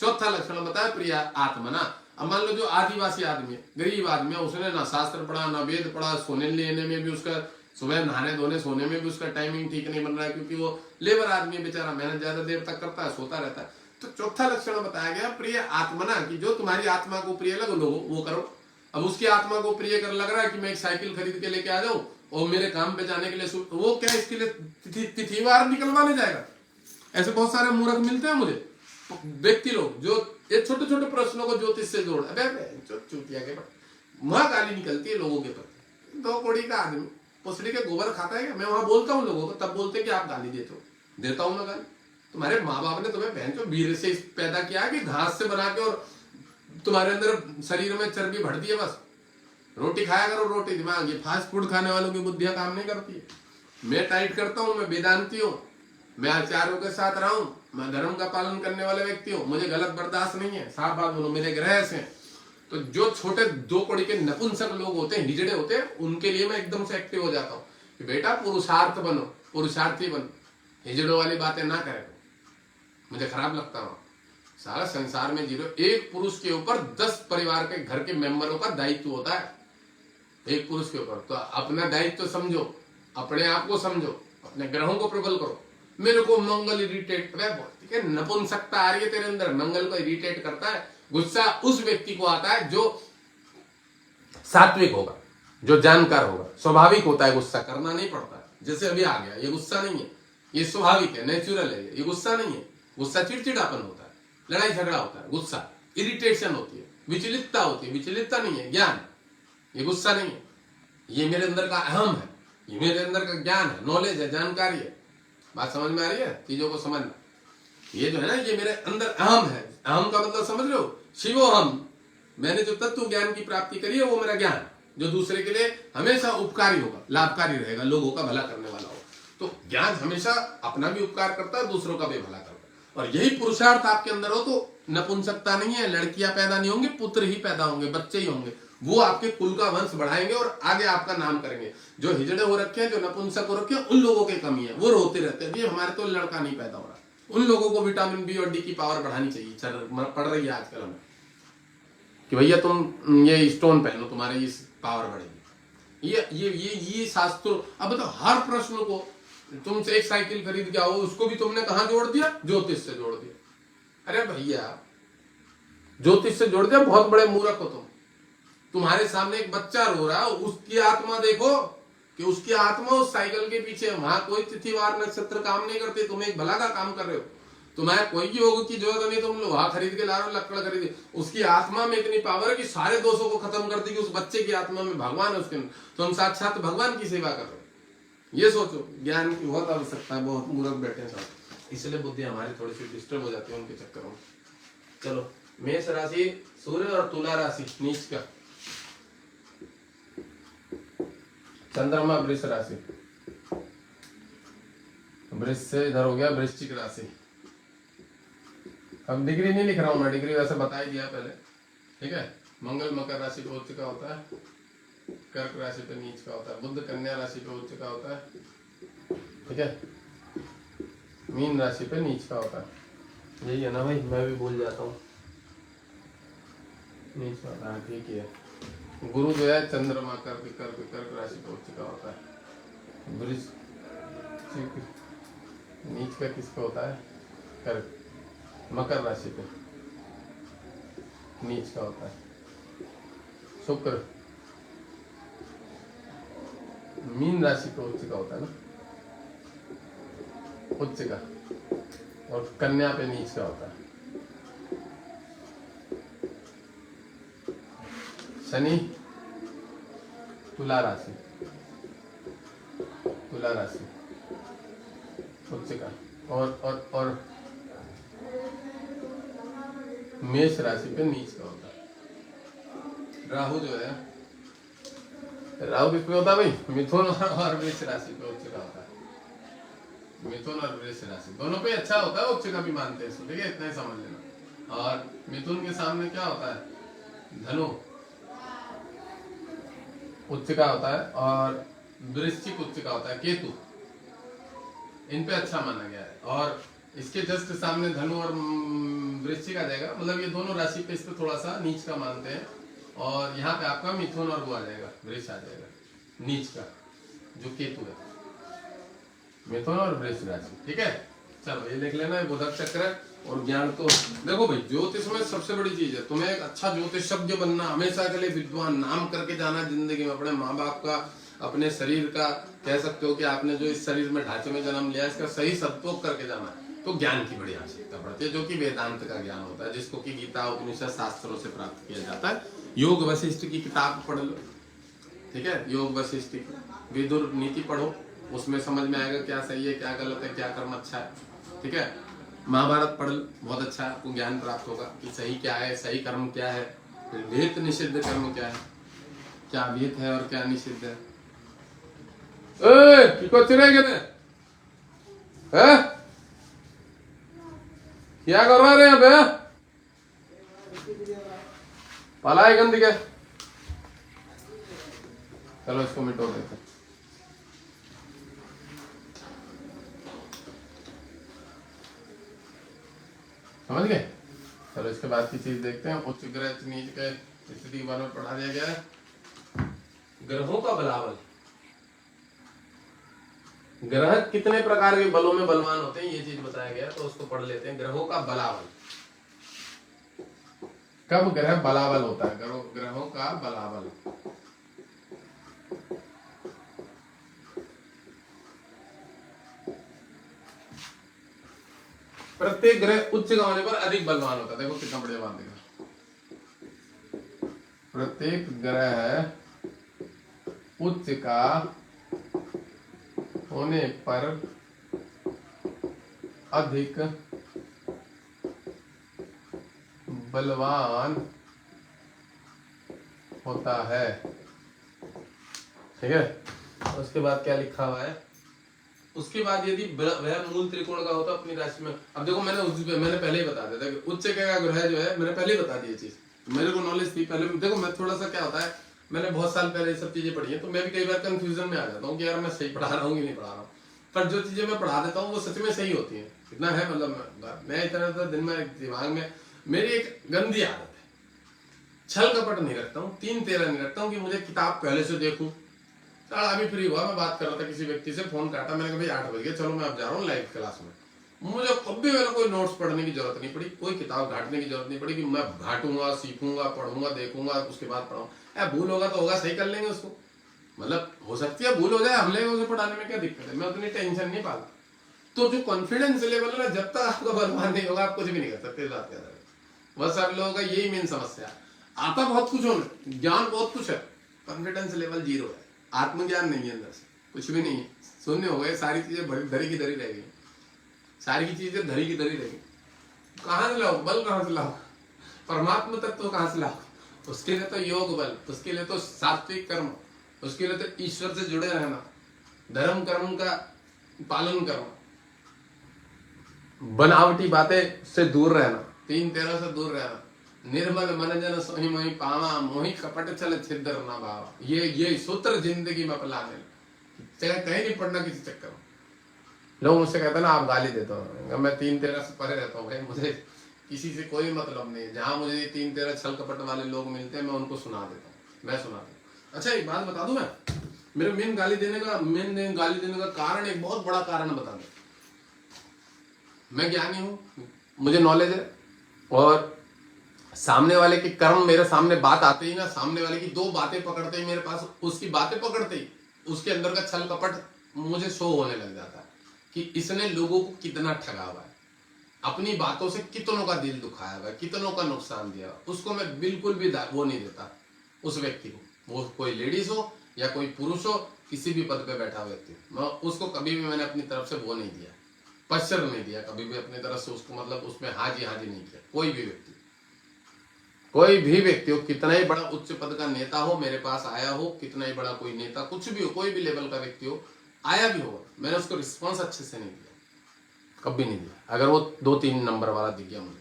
चौथा लक्षण बताया प्रिय आत्मना। अब मान लो जो आदिवासी आदमी है, गरीब आदमी है, उसने ना शास्त्र पढ़ा ना वेद पढ़ा, सोने लेने में भी उसका, सुबह नहाने धोने सोने में भी उसका टाइमिंग ठीक नहीं बन रहा है, क्योंकि वो लेबर आदमी है बेचारा, मेहनत ज्यादा देर तक करता है, सोता रहता है। तो चौथा लक्षण बताया गया प्रिय आत्मना, कि जो तुम्हारी आत्मा को प्रिय लगे वो करो। अब उसकी आत्मा को प्रिय कर लग रहा है कि मैं एक साइकिल खरीद के लेके आ जाऊं और मेरे काम पे जाने के लिए, वो क्या इसके लिए तिथिवार निकलवाने जाएगा? ऐसे बहुत सारे मूर्ख मिलते हैं मुझे, व्यक्ति लोग जो ये छोटे छोटे प्रश्नों को ज्योतिष से जोड़, अबे चूतिया के वहां गाली निकलती है लोगों के प्रति। 2 कौड़ी का आदमी पुसड़ी के गोबर खाता है क्या? मैं वहां बोलता हूँ लोगों को, तब बोलते कि आप गाली देते हो। देता हूँ ना गाली। तुम्हारे माँ बाप ने तुम्हें बहन चो वीर से पैदा किया है कि घास से बना के, और तुम्हारे अंदर शरीर में चर्बी भर दी है बस। रोटी खाया करो, रोटी दिमाग। ये फास्ट फूड खाने वालों की बुद्धियां काम नहीं करती है। मैं टाइट करता हूँ, मैं वेदांती हूँ, मैं आचार्यों के साथ रहा हूँ, मैं धर्म का पालन करने वाले व्यक्ति हूँ, मुझे गलत बर्दाश्त नहीं है। साफ बात बोलो, मेरे ग्रह ऐसे हैं। तो जो छोटे 2 कौड़ी के नपुंसक लोग होते हैं, हिजड़े होते हैं, उनके लिए मैं एकदम से एक्टिव हो जाता हूँ कि बेटा पुरुषार्थ बनो, पुरुषार्थी बनो, हिजड़ों वाली बातें ना करें। मुझे खराब लगता है। सारा संसार में जीरो, एक पुरुष के ऊपर 10 परिवार के घर के मेंबरों का दायित्व होता है, एक पुरुष के ऊपर। तो अपना दायित्व समझो, अपने आप को समझो, अपने ग्रहों को प्रबल करो। मेरे को मंगल इरिटेट, ठीक है, नपुंसकता आ रही है तेरे अंदर, मंगल को इरिटेट करता है। गुस्सा उस व्यक्ति को आता है जो सात्विक होगा, जो जानकार होगा। स्वाभाविक होता है, गुस्सा करना नहीं पड़ता। जैसे अभी आ गया, ये गुस्सा नहीं है, ये स्वाभाविक है, नेचुरल है। ये गुस्सा नहीं है। गुस्सा चिड़चिड़ापन होता है, लड़ाई झगड़ा होता है। गुस्सा इरिटेशन होती है, विचलितता होती है। विचलितता नहीं है, ज्ञान। ये गुस्सा नहीं है, ये मेरे अंदर का अहम है, ये मेरे अंदर का ज्ञान है, नॉलेज है, जानकारी है। बात समझ में आ रही है? चीजों को समझना। ये जो है ना, ये मेरे अंदर अहम है। अहम का मतलब समझ लो, शिवोहम। मैंने जो तत्व ज्ञान की प्राप्ति करी है वो मेरा ज्ञान, जो दूसरे के लिए हमेशा उपकारी होगा, लाभकारी रहेगा, लोगों का भला करने वाला होगा। तो ज्ञान हमेशा अपना भी उपकार करता है, दूसरों का भी भला करता है। और यही पुरुषार्थ आपके अंदर हो तो नपुंसकता नहीं है, लड़कियां पैदा नहीं होंगी, पुत्र ही पैदा होंगे, बच्चे ही होंगे। वो आपके कुल का वंश बढ़ाएंगे और आगे आपका नाम करेंगे। जो हिजड़े हो रखे हैं, जो नपुंसक हो रखे हैं, उन लोगों की कमी है। वो रोते रहते हैं, ये हमारे तो लड़का नहीं पैदा हो रहा। उन लोगों को विटामिन बी और डी की पावर बढ़ानी चाहिए। पढ़ रही है आजकल हमें कि भैया तुम ये स्टोन पहनो, तुम्हारी इस पावर बढ़ेगी। ये शास्त्रों। अब तो हर प्रश्न को तुमसे एक साइकिल खरीद के आओ, उसको भी तुमने कहां जोड़ दिया? ज्योतिष से जोड़ दिया। अरे भैया, ज्योतिष से जोड़ दिया, बहुत बड़े मूर्ख हो तुम। तुम्हारे सामने एक बच्चा रो रहा है, उसकी आत्मा देखो कि उसकी आत्मा उस साइकिल के पीछे। वहां कोई तिथिवार नक्षत्र काम नहीं करते, तुम एक भला का काम कर रहे हो। तुम्हें कोई योग की जरूरत नहीं, तुम लोहा खरीद के ला रहे हो, लकड़ खरीद। उसकी आत्मा में इतनी पावर है कि सारे दोषों को खत्म कर दी कि उस बच्चे की आत्मा में भगवान है उसके अंदर। तो हम साक्षात भगवान की सेवा कर रहे हो। ये सोचो, ज्ञान की बहुत आवश्यकता है। बहुत मूर्ख बैठे हैं साथ, इसलिए बुद्धि हमारी थोड़ी सी डिस्टर्ब हो जाती है उनके चक्करों में। चलो, मेष राशि सूर्य और तुला राशि नीच का, चंद्रमा वृष राशि, वृष से इधर हो गया वृश्चिक राशि। अब डिग्री नहीं लिख रहा हूं मैं, डिग्री वैसे बता ही दिया पहले, ठीक है। मंगल मकर राशि पे उच्च का होता है, कर्क राशि पे नीच का होता है, बुध कन्या राशि पे उच्च का होता है, ठीक है। मीन राशि पे नीच का होता है। यही है ना भाई, मैं भी भूल जाता हूँ। नीच का होता है, ठीक है। गुरु जो है चंद्रमा कर्क राशि पे उच्च का होता है। वृश्चिक नीच का किसका होता है? कर्क। मकर राशि पे नीच का होता है शुक्र। मीन राशि पे उच्च का होता है ना, उच्च का। और कन्या पे नीच का होता है। शनि तुला राशि, तुला राशि उच्च का। और मेष राशि पे नीच का होता है। राहु जो है, राहु किस पे होता है भाई? मिथुन और वृष राशि पे उच्च का होता है। मिथुन और वृष राशि दोनों पे अच्छा होता है, उच्च का भी मानते हैं, ठीक है, इतना ही समझ लेना। और मिथुन के सामने क्या होता है? धनु उच्च का होता है, और वृश्चिक उच्च का होता है, केतु। इन पे अच्छा माना गया है। और इसके जस्ट सामने धनु और वृश्चिक आ जाएगा, मतलब ये दोनों राशि पे इस पे थोड़ा सा नीच का मानते हैं। और यहाँ पे आपका मिथुन और वो आ जाएगा, वृष आ जाएगा नीच का, जो केतु है। मिथुन और वृष राशि, ठीक है। चलो, ये लिख लेना, बुधक चक्र और ज्ञान। तो देखो भाई, ज्योतिष में सबसे बड़ी चीज है तुम्हें एक अच्छा ज्योतिषज्ञ बनना, हमेशा के लिए विद्वान नाम करके जाना जिंदगी में, अपने माँ बाप का अपने शरीर का कह सकते हो कि आपने जो इस शरीर में ढांचे में जन्म लिया इसका सही सदुपयोग करके जाना है तो ज्ञान की बड़ी आवश्यकता पड़ती है, जो कि वेदांत का ज्ञान होता है, जिसको कि गीता उपनिषद शास्त्रों से प्राप्त किया जाता है। योग वशिष्ठ की किताब पढ़ लो, ठीक है, योग वशिष्ठ की विदुर नीति पढ़ो, उसमें समझ में आएगा क्या सही है क्या गलत है, क्या कर्म अच्छा है, ठीक है। महाभारत पढ़ लो, बहुत अच्छा आपको ज्ञान प्राप्त होगा कि सही क्या है, सही कर्म क्या है, फिर विहित निषिद्ध कर्म क्या है, क्या विहित है और क्या निषिद्ध है। क्या करवा रहे हैं भैया, पलाई गंदी के, चलो इसको मिटो देते हैं। समझ गए। चलो इसके बाद की चीज देखते हैं। उच्च ग्रह नीच के स्थिति के बारे में पढ़ा दिया गया है। ग्रहों का बलाबल, ग्रह कितने प्रकार के बलों में बलवान होते हैं ये चीज बताया गया, तो उसको पढ़ लेते हैं। ग्रहों का बलाबल, कब ग्रह बलाबल होता है, ग्रहों का बलाबल। प्रत्येक ग्रह उच्च का होने पर अधिक बलवान होता है। देखो कितना बढ़िया बात देखा, प्रत्येक ग्रह उच्च का होने पर अधिक बलवान होता है, ठीक है। उसके बाद क्या लिखा हुआ है, उसके बाद यदि वह मूल त्रिकोण का होता अपनी राशि में। अब देखो मैंने पहले ही बता दिया था कि उच्च का ग्रह जो है, मैंने पहले ही बता दी चीज, मेरे को नॉलेज थी पहले। देखो मैं थोड़ा सा क्या होता है, मैंने बहुत साल पहले ये सब चीजें पढ़ी है, तो मैं भी कई बार कंफ्यूजन में आ जाता हूँ कि यार मैं सही पढ़ा रहा हूँ कि नहीं पढ़ा रहा हूँ। पर जो चीजें मैं पढ़ा देता हूँ वो सच में सही होती है। इतना है मतलब मैं इतना दिन में दिमाग में मेरी एक गंदी आदत है, छल कपट नहीं रखता हूँ, 3-13 नहीं रखता हूँ कि मुझे किताब पहले से देखूं। अभी फ्री हुआ, मैं बात कर रहा था किसी व्यक्ति से, फोन काटा, मैंने कहा भाई 8 बज गए, चलो मैं अब जा रहा हूँ लाइव क्लास में। मुझे कभी मेरा कोई नोट्स पढ़ने की जरूरत नहीं पड़ी, कोई किताब घाटने की जरूरत नहीं पड़ी कि मैं घाटूंगा, सीखूंगा, पढ़ूंगा, देखूंगा, उसके बाद पढ़ाऊंगा। भूल होगा तो होगा, सही कर लेंगे उसको, मतलब हो सकती है भूल हो जाए, हम लेंगे उसे पढ़ाने में क्या दिक्कत है, मैं उतनी टेंशन नहीं पालता। तो जो कॉन्फिडेंस लेवल है ना, जब तक आपका बलवान नहीं होगा आप कुछ भी नहीं कर सकते। बात कर रहे बस आप लोगों का यही मेन समस्या है। आता बहुत कुछ हो, ज्ञान बहुत कुछ है, कॉन्फिडेंस लेवल 0 है, आत्मज्ञान नहीं है, अंदर से कुछ भी नहीं है, शून्य हो गए, सारी चीजें धरी की धरी रह गई, सारी की चीजें धरी की धरी रह गई। कहां से लाओ बल, कहां से लाओ परमात्मा तत्व तो कहां से लाओ? उसके लिए तो योग बल, उसके लिए तो सात्विक कर्म, उसके लिए तो ईश्वर से जुड़े रहना, धर्म कर्म का पालन करना, बनावटी बातें से दूर रहना, 3-13 से दूर रहना, निर्मल मन जन सोहि मोहि पावा, मोहि कपट चल छिद्र न भावा। ये सूत्र जिंदगी में अपनाने, चाहे कहीं नहीं पढ़ना किसी चक्कर में। लोग मुझसे कहते हैं ना आप गाली देते हो, मैं 3-13 से परे रहता हूँ भाई, मुझे किसी से कोई मतलब नहीं। जहां मुझे 3-13 छल कपट वाले लोग मिलते हैं मैं उनको सुना देता हूँ, मैं सुना देता हूँ। अच्छा एक बात बता दूं, मैं मेरे मेन गाली देने का कारण, एक बहुत बड़ा कारण बता दूं। मैं ज्ञानी हूं, मुझे नॉलेज है, और सामने वाले के कर्म मेरे सामने बात आते ही ना, सामने वाले की 2 बातें पकड़ते ही मेरे पास, उसकी बातें पकड़ते ही उसके अंदर का छल कपट मुझे शो होने लग जाता है कि इसने लोगों को कितना ठगा हुआ है, अपनी बातों से कितनों का दिल दुखाया हुआ है, कितनों का नुकसान दिया। उसको मैं बिल्कुल भी वो नहीं देता उस व्यक्ति को, वो कोई लेडीज हो या कोई पुरुष हो, किसी भी पद पे बैठा व्यक्ति, मैं उसको कभी भी मैंने अपनी तरफ से वो नहीं दिया, पश्चर नहीं दिया कभी भी अपनी तरफ से उसको, मतलब उसमें हाजी नहीं किया। कोई भी व्यक्ति हो, कितना ही बड़ा उच्च पद का नेता हो, मेरे पास आया हो, कितना ही बड़ा कोई नेता, कुछ भी हो, कोई भी लेवल का व्यक्ति हो, आया भी होगा, मैंने उसको रिस्पॉन्स अच्छे से नहीं दिया, कभी नहीं दिया। अगर वो 2-3 नंबर वाला दिख गया मुझे,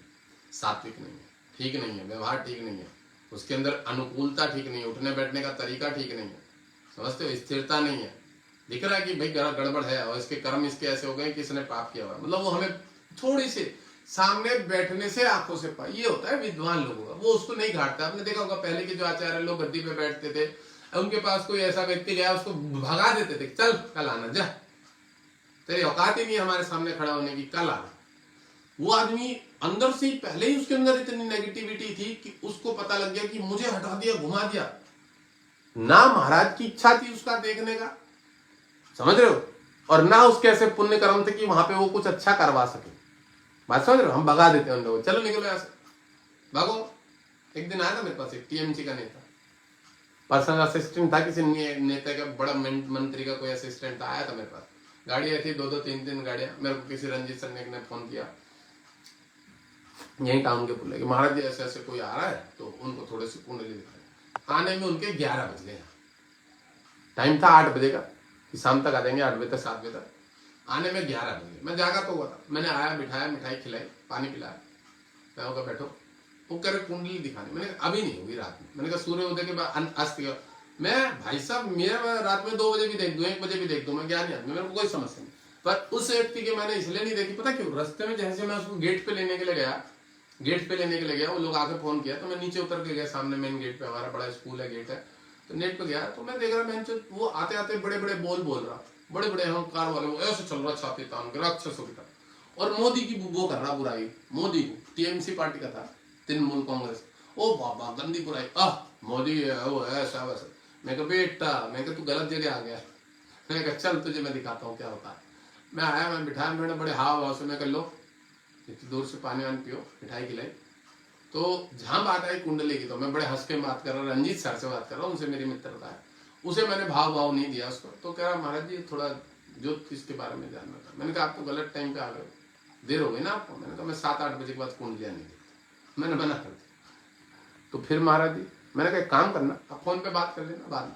सात्विक नहीं है, ठीक नहीं है, व्यवहार ठीक नहीं है, उसके अंदर अनुकूलता ठीक नहीं है, उठने बैठने का तरीका ठीक नहीं है, समझते हो, स्थिरता नहीं है, दिख रहा है कि भाई गड़बड़ है और इसके कर्म इसके ऐसे हो गए कि इसने पाप किया हुआ, मतलब वो हमें थोड़ी सी सामने बैठने से आंखों से ये होता है विद्वान लोगों का, वो उसको नहीं घाटता। आपने देखा होगा पहले के जो आचार्य लोग गद्दी पे बैठते थे, उनके पास कोई ऐसा व्यक्ति गया उसको भगा देते थे, चल कल आना, जा तेरी औकात ही नहीं हमारे सामने खड़ा होने की, कल आना। वो आदमी अंदर से ही पहले ही उसके अंदर इतनी नेगेटिविटी थी कि उसको पता लग गया कि मुझे हटा दिया, घुमा दिया, ना महाराज की इच्छा थी उसका देखने का, समझ रहे हो, और ना उसके ऐसे पुण्य कर्म थे कि वहां पे वो कुछ अच्छा करवा सके। बात समझ रहे हो, हम भगा देते हैं उन लोगों, चलो निकलो यहाँ से, भागो। एक दिन आया था मेरे पास एक टीएमसी का नेता, पर्सनल असिस्टेंट था किसी नेता का, बड़ा मंत्री का कोई असिस्टेंट आया था मेरे पास, गाड़ी आई थी, 2-2 3-3 गाड़ियां। मेरे को किसी रंजीत सर ने फोन किया यही टाउन के बोले कि महाराज जी ऐसे ऐसे कोई आ रहा है, तो उनको थोड़े से कुंडली दिखाए। आने में उनके 11 बज गए, टाइम था 8 बजे का कि शाम तक आ जाएंगे, 8 बजे तक 7 बजे तक, आने में 11 बजे। मैं जागा तो हुआ था, मैंने आया, बिठाया, मिठाई खिलाई, पानी पिलाया, मैं कहा बैठो। वो कह रहे कुंडली दिखाने, मैंने कहा अभी नहीं होगी रात में, मैंने कहा सूर्योदय के बाद अस्त के, मैं भाई साहब मेरा रात में 2 बजे भी देख दूं, 1 बजे भी देख दूं, मैं ज्ञानी आदमी, मेरे को कोई समस्या नहीं। पर उस व्यक्ति के मैंने इसलिए नहीं देखी, पता क्यों, रास्ते में जैसे मैं उसको गेट पे लेने के लिए गया, वो लोग आके फोन किया, तो मैं नीचे उतर के गया, सामने मेन गेट पे, हमारा बड़ा स्कूल है, गेट है, तो नेट पे गया, तो मैं देख रहा मैं वो आते आते बड़े बड़े बोल रहा, बड़े बड़े अहंकार वाले, वो ऐसे चल रहा छाती तान के राक्षसों की तरह, और मोदी की वो कर रहा बुराई, मोदी को, टीएमसी पार्टी का था, तृणमूल कांग्रेस, ओ बाबा गंदी बुराई, मोदी है वो ऐसा वैसा। मैं कहा बेटा, मैं कहा तू गलत जगह आ गया, मैं कहा चल तुझे मैं दिखाता हूँ क्या होता है। मैं आया, मैं बिठाया, मैंने बड़े हाव से, मैं कह लो इतनी दूर से पानी वानी पियो, मिठाई खिलाई। तो जहां बात आई कुंडली की, तो मैं बड़े हंस के बात कर रहा हूँ, रंजीत सर से बात कर रहा हूँ, उनसे मेरी मित्रता है, उसे मैंने भाव नहीं दिया उसको। तो कह रहा महाराज जी थोड़ा ज्योतिष के बारे में जानना था। मैंने कहा आप तो गलत टाइम पे आ गए, देर हो गई ना आपको। मैंने कहा मैं 7-8 बजे के बाद कुंडलियां नहीं देखता, मैंने मना कर दिया। तो फिर महाराज जी, मैंने कहा काम करना, आप फोन पे बात कर लेना बाद में,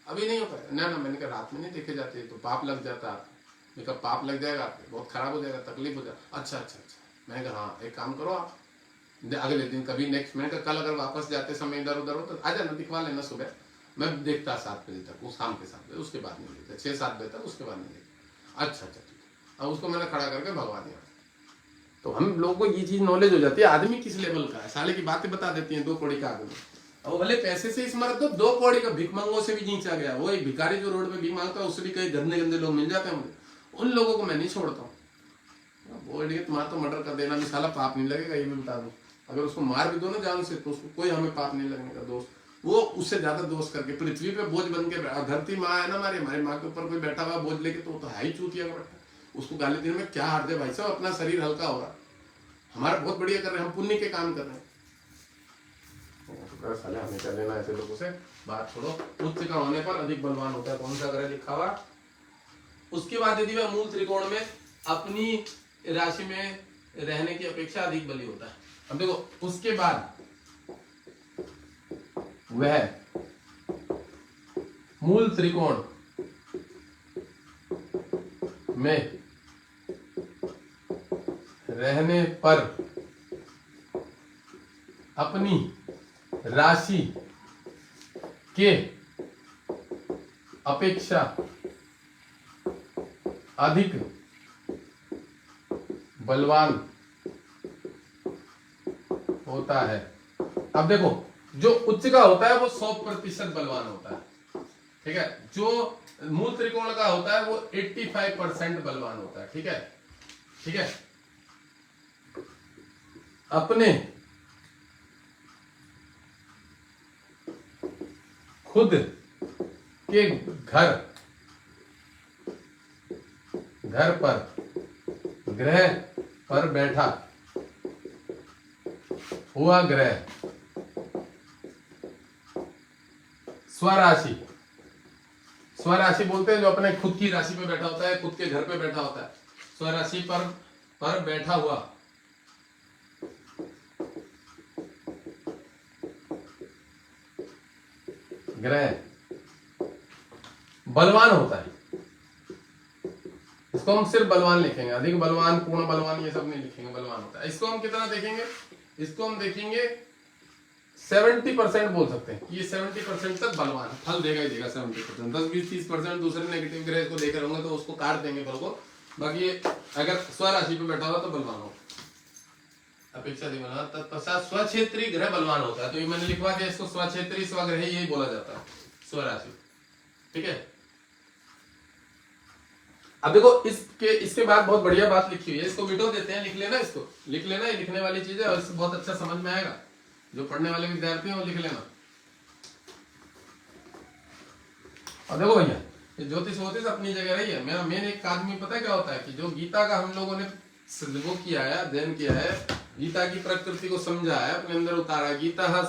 अभी नहीं हो पाएगा ना। मैंने कहा रात में नहीं देखे जाते तो पाप लग जाता है। मैं कहा पाप लग जाएगा, बहुत खराब हो जाएगा, तकलीफ हो जाएगा। अच्छा, मैंने कहा हाँ एक काम करो आप अगले दिन कभी नेक्स्ट, मैंने कहा कल अगर वापस जाते समय इधर उधर हो तो आ जाना, दिखवा लेना सुबह, मैं देखता 7 बजे तक, उस शाम के 7 बजे, उसके बाद नहीं देखता, 6-7 बजे तक, उसके बाद नहीं देखता। अच्छा ठीक है, अब उसको मैंने खड़ा करके भगवा दिया। तो हम लोगों को ये चीज नॉलेज हो जाती है, आदमी किस लेवल का है, साले की बातें बता देती हैं 2 कौड़ी का आदमी। अब भले पैसे से स्मरण, तो 2 कौड़ी का भिखमंगों से भी जींचा गया, वो एक भिखारी जो रोड पे भीख मांगता है, उससे भी कई गंदे गंदे लोग मिल जाते हैं मुझे, उन लोगों को मैं नहीं छोड़ता हूँ। वो इडियत तुम्हारा तो मर्डर कर देना भी साला पाप नहीं लगेगा, ये मैं बता दूं। अगर उसको मार भी दो ना जान से, तो उसको कोई हमें पाप नहीं लगने का दोष, वो उससे ज्यादा दोष करके पृथ्वी पे बोझ बन के, धरती माँ है ना हमारी माँ के ऊपर कोई बैठा हुआ बोझ लेके, तो है ही चूतिया का बैठा, उसको गाली देने में क्या हार्द है भाई साहब, अपना शरीर हल्का हो रहा, हमारा बहुत बढ़िया कर रहे हैं, हम पुण्य के काम कर रहे हैं। साले हमें कर लेना ऐसे लोगों से, बात छोड़ो। उच्च का होने पर अधिक बलवान होता है, कौन सा ग्रह लिखा हुआ। उसके बाद यदि वह मूल त्रिकोण में अपनी राशि में रहने की अपेक्षा अधिक बली होता है। अब देखो उसके बाद वह मूल त्रिकोण में रहने पर अपनी राशि के अपेक्षा अधिक बलवान होता है। अब देखो जो उच्च का होता है वो 100% बलवान होता है, ठीक है। जो मूल त्रिकोण का होता है वो 85% बलवान होता है, ठीक है, ठीक है। अपने खुद के घर पर ग्रह पर बैठा हुआ ग्रह स्वराशि, स्वराशि बोलते हैं जो अपने खुद की राशि पे बैठा होता है, खुद के घर पे बैठा होता है, स्वराशि पर बैठा हुआ ग्रह बलवान होता है। इसको हम सिर्फ बलवान लिखेंगे, अधिक बलवान, पूर्ण बलवान ये सब नहीं लिखेंगे, बलवान होता है। इसको हम कितना देखेंगे, इसको हम देखेंगे 70% बोल सकते हैं, ये 70% तक बलवान फल देगा ही देगा। 70%, 10-20-30% दूसरे नेगेटिव ग्रह को देकर होंगे तो उसको काट देंगे फल को, बाकी अगर स्वराशि पे बैठा हुआ तो बलवान हो, अपेक्षा बलवान। तत्पश्चात स्वक्षेत्री ग्रह बलवान होता है, तो ये मैंने लिखवा दिया इसको, स्वक्षेत्री स्वग्रह यही बोला जाता है, स्वराशि, ठीक है। अब देखो इसके बाद बहुत बढ़िया बात लिखी हुई है, इसको मिटो देते हैं, लिख लेना, इसको लिख लेना, ये लिखने वाली चीज है और इससे बहुत अच्छा समझ में आएगा, जो पढ़ने वाले विद्यार्थी हैं वो लिख लेना। और देखो भैया, ये ज्योतिष वोतिष अपनी जगह रही है। मेरा मेन एक आदमी पता है क्या होता है कि जो गीता का हम लोगों ने वो किया है, अध्ययन किया है, गीता की प्रकृति को समझा है, अपने अंदर उतारा है। गीता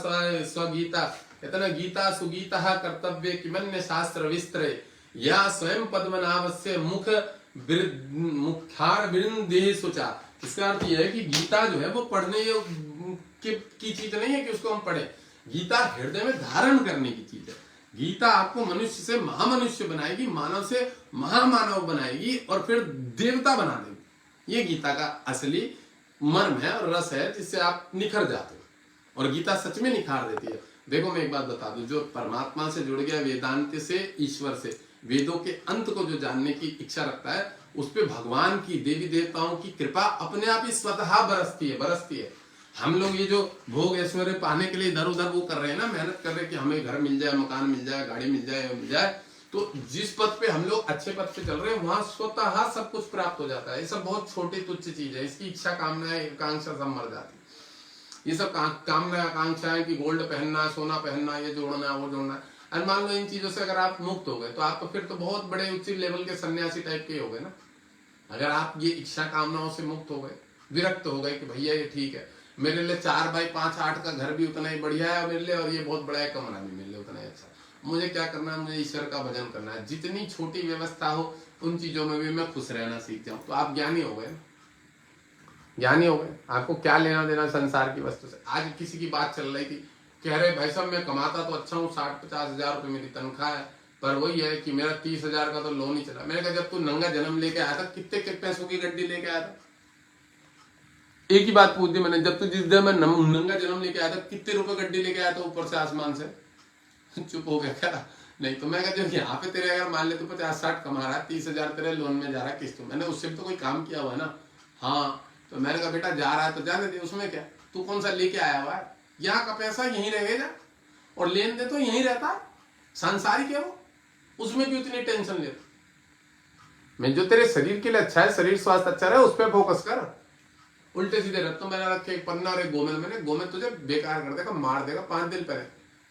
स्वगीता, इतना गीता सुगीता कर्तव्य किमन्य शास्त्र विस्तरे या स्वयं पद्मनाभस्य मुख मुखार वृंदे सुचा। इसका अर्थ यह है कि गीता जो है वो पढ़ने की चीज नहीं है कि उसको हम पढ़े। गीता हृदय में धारण करने की चीज है। गीता आपको मनुष्य से महामनुष्य बनाएगी, मानव से महामानव बनाएगी और फिर देवता बना देगी। ये गीता का असली मर्म है और रस है, जिससे आप निखर जाते हो। और गीता सच में निखार देती है। देखो मैं एक बात बता दूं, जो परमात्मा से जुड़ गया, वेदांत से, ईश्वर से, वेदों के अंत को जो जानने की इच्छा रखता है, उस पे भगवान की, देवी देवताओं की कृपा अपने आप ही स्वतः बरसती है। हम लोग ये जो भोग ऐश्वर्य पाने के लिए इधर उधर वो कर रहे हैं ना, मेहनत कर रहे हैं कि हमें घर मिल जाए, मकान मिल जाए, गाड़ी मिल जाए, तो जिस पद पे हम लोग अच्छे पद पे चल रहे हैं, वहां स्वतः सब कुछ प्राप्त हो जाता है। ये सब बहुत छोटी तुच्छ चीज है। इसकी इच्छा कामनाएं आकांक्षा सब मर जाती है। ये सब कामना आकांक्षाएं कि गोल्ड पहनना, सोना पहनना, ये जोड़ना, वो जोड़ना। और मान लो इन चीजों से अगर आप मुक्त हो गए तो आप तो फिर तो बहुत बड़े उच्च लेवल के सन्यासी टाइप के हो गए ना। अगर आप ये इच्छा कामनाओं से मुक्त हो गए, विरक्त हो गए कि भैया ये ठीक है, मेरे लिए 4x5-8 का घर भी उतना ही बढ़िया है मेरे लिए, और ये बहुत बड़ा है कमरा भी मेरे लिए उतना ही अच्छा, मुझे क्या करना है, मुझे ईश्वर का भजन करना है। जितनी छोटी व्यवस्था हो उन चीजों में भी मैं खुश रहना सीख जाऊं, तो आप ज्ञानी हो गए। ज्ञानी हो गए। आपको क्या लेना देना संसार की वस्तु से। आज किसी की बात चल रही थी, कह रहे भाई साहब मैं कमाता तो अच्छा हूँ, 60-50 हजार रुपये मेरी तनख्वाह है, पर वही है कि मेरा 30 हजार का तो लोन ही चला। मैंने कहा जब तू नंगा जन्म लेके आया था, कितने पैसों की गड्डी लेके आया था? एक ही बात पूछ दी मैंने, जब तू जिस दिन मैं नंगा जन्म लेके आया था, कितने रुपए गड्डी लेके आया था ऊपर से, आसमान से? चुप हो गया क्या? नहीं। तो मैं कहती हूँ यहाँ पे तेरे अगर मान ले तो 50-60 कमा रहा है, 30 हजार तेरे लोन में जा रहा है किस्त। मैंने उससे भी तो कोई काम किया हुआ है ना। हाँ, तो मैंने कहा बेटा जा रहा है तो जाने दे, उसमें क्या, तू कौन सा लेके आया हुआ है? यहाँ का पैसा यहीं रहेगा और लेन दे तो यहीं रहता है, सांसारिक है वो, उसमें क्यों इतनी टेंशन लेता? मैं जो तेरे शरीर के लिए अच्छा है, शरीर स्वास्थ्य अच्छा रहे, उस पर फोकस कर। उल्टे सीधे रख तो मैंने रखे एक पन्ना और एक गोमेल, मैंने गोमेल तुझे बेकार कर देगा, मार देगा। 5 दिन पहले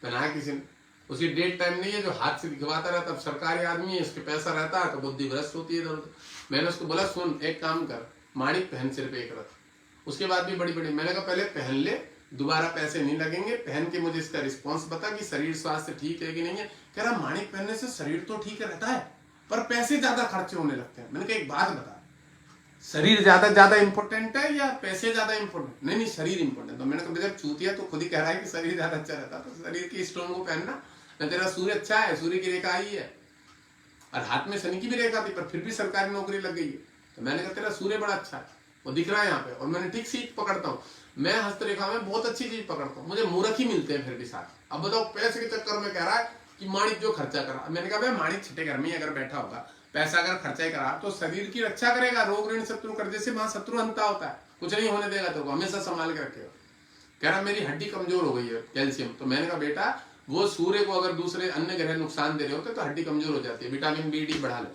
पहनाया किसी ने, उसकी डेट टाइम नहीं है, जो हाथ से दिखवाता रहता। अब सरकारी आदमी है, इसके पैसा रहता है तो बुद्धि भ्रष्ट होती है इधर उधर। मैंने उसको बोला सुन एक काम कर, माणिक पहन सिर पे एक रख। उसके बाद भी बड़ी बड़ी, मैंने कहा पहले पहन ले, दोबारा पैसे नहीं लगेंगे, पहन के मुझे इसका रिस्पॉन्स बता कि शरीर स्वास्थ्य ठीक है कि नहीं है। कह रहा माणिक पहनने से शरीर तो ठीक रहता है पर पैसे ज्यादा खर्चे होने लगते हैं। मैंने कहा एक बात बता, शरीर ज्यादा इंपॉर्टेंट है या पैसे ज्यादा इंपॉर्टेंट? नहीं शरीर इंपॉर्टेंट। तो मैंने कहा जब चूतिया तो खुद ही कह रहा है कि शरीर ज्यादा अच्छा रहता है, तो शरीर की स्टोन को पहनना। तेरा सूर्य अच्छा है, सूर्य की रेखा आई है और हाथ में शनि की भी रेखा थी, पर फिर भी सरकारी नौकरी लग गई है। तो मैंने कहा तेरा सूर्य बड़ा अच्छा है, वो दिख रहा है यहाँ पे, और मैंने ठीक सीख पकड़ता हूँ। मैं हस्तरेखा में बहुत अच्छी चीज पकड़ता हूँ, मुझे मूर्ख ही मिलते हैं फिर भी साथ। अब बताओ पैसे के चक्कर में कह रहा है कि माणिक जो खर्चा करा। मैंने कहा भाई माणिक छठे घर में अगर बैठा होगा, पैसा अगर खर्चा ही करा तो शरीर की रक्षा करेगा। रोग ऋण शत्रु कर्जे से वहां शत्रु अंता होता है, कुछ नहीं होने देगा, तो हमेशा संभाल के रखेगा। कह रहा मेरी हड्डी कमजोर हो गई है, कैल्शियम। तो मैंने कहा बेटा वो सूर्य को अगर दूसरे अन्य ग्रह नुकसान दे रहे होते तो हड्डी कमजोर हो जाती है, विटामिन बी डी बढ़ा ले,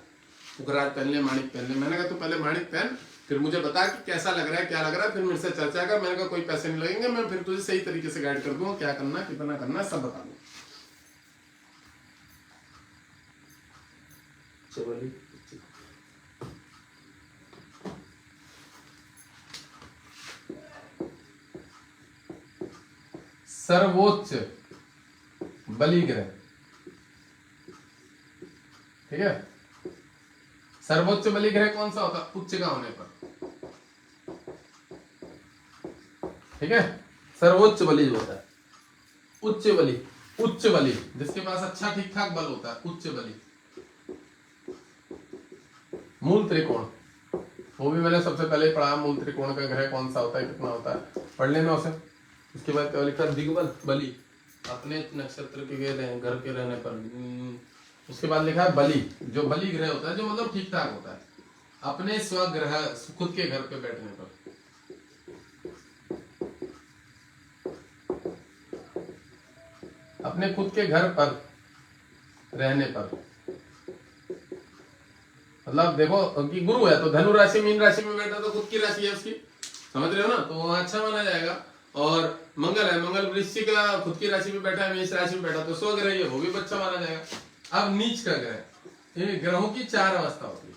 पुखराज पहन ले, माणिक पहन ले। मैंने कहा तू पहले माणिक पहन, फिर मुझे बता कि कैसा लग रहा है, क्या लग रहा है, फिर मेरे से चर्चा कर। मैंने कहा कोई पैसे नहीं लगेंगे, मैं फिर तुझे सही तरीके से गाइड कर दूंगा, क्या करना कितना करना सब बता दूंगा। सर्वोच्च बलि ग्रह, ठीक है। सर्वोच्च बलि ग्रह कौन सा होता है? उच्च का होने पर, ठीक है। सर्वोच्च बलि होता है, उच्च बलि, उच्च बलि जिसके पास अच्छा ठीक ठाक बल होता है, उच्च बलि। मूल त्रिकोण, वो भी मैंने सबसे पहले पढ़ा, मूल त्रिकोण का ग्रह कौन सा होता है, कितना होता है, पढ़ लेना उसे। उसके बाद क्या लिखा? दिग्बल बलि, अपने नक्षत्र के घर के रहने पर। उसके बाद लिखा है बलि, जो बलि ग्रह होता है, जो मतलब ठीक ठाक होता है, अपने स्वग्रह खुद के घर पे बैठने पर। अपने खुद के घर पर रहने पर, मतलब देखो कि गुरु है तो धनु राशि मीन राशि में बैठा तो खुद की राशि है उसकी, समझ रहे हो ना, तो वहां अच्छा माना जाएगा। और मंगल है, मंगल वृश्चिक का खुद की राशि में बैठा है, मेष राशि में बैठा तो स्वग्रह है, वो भी अच्छा माना जाएगा। अब नीच का ग्रह, ये ग्रहों की 4 अवस्था होती है।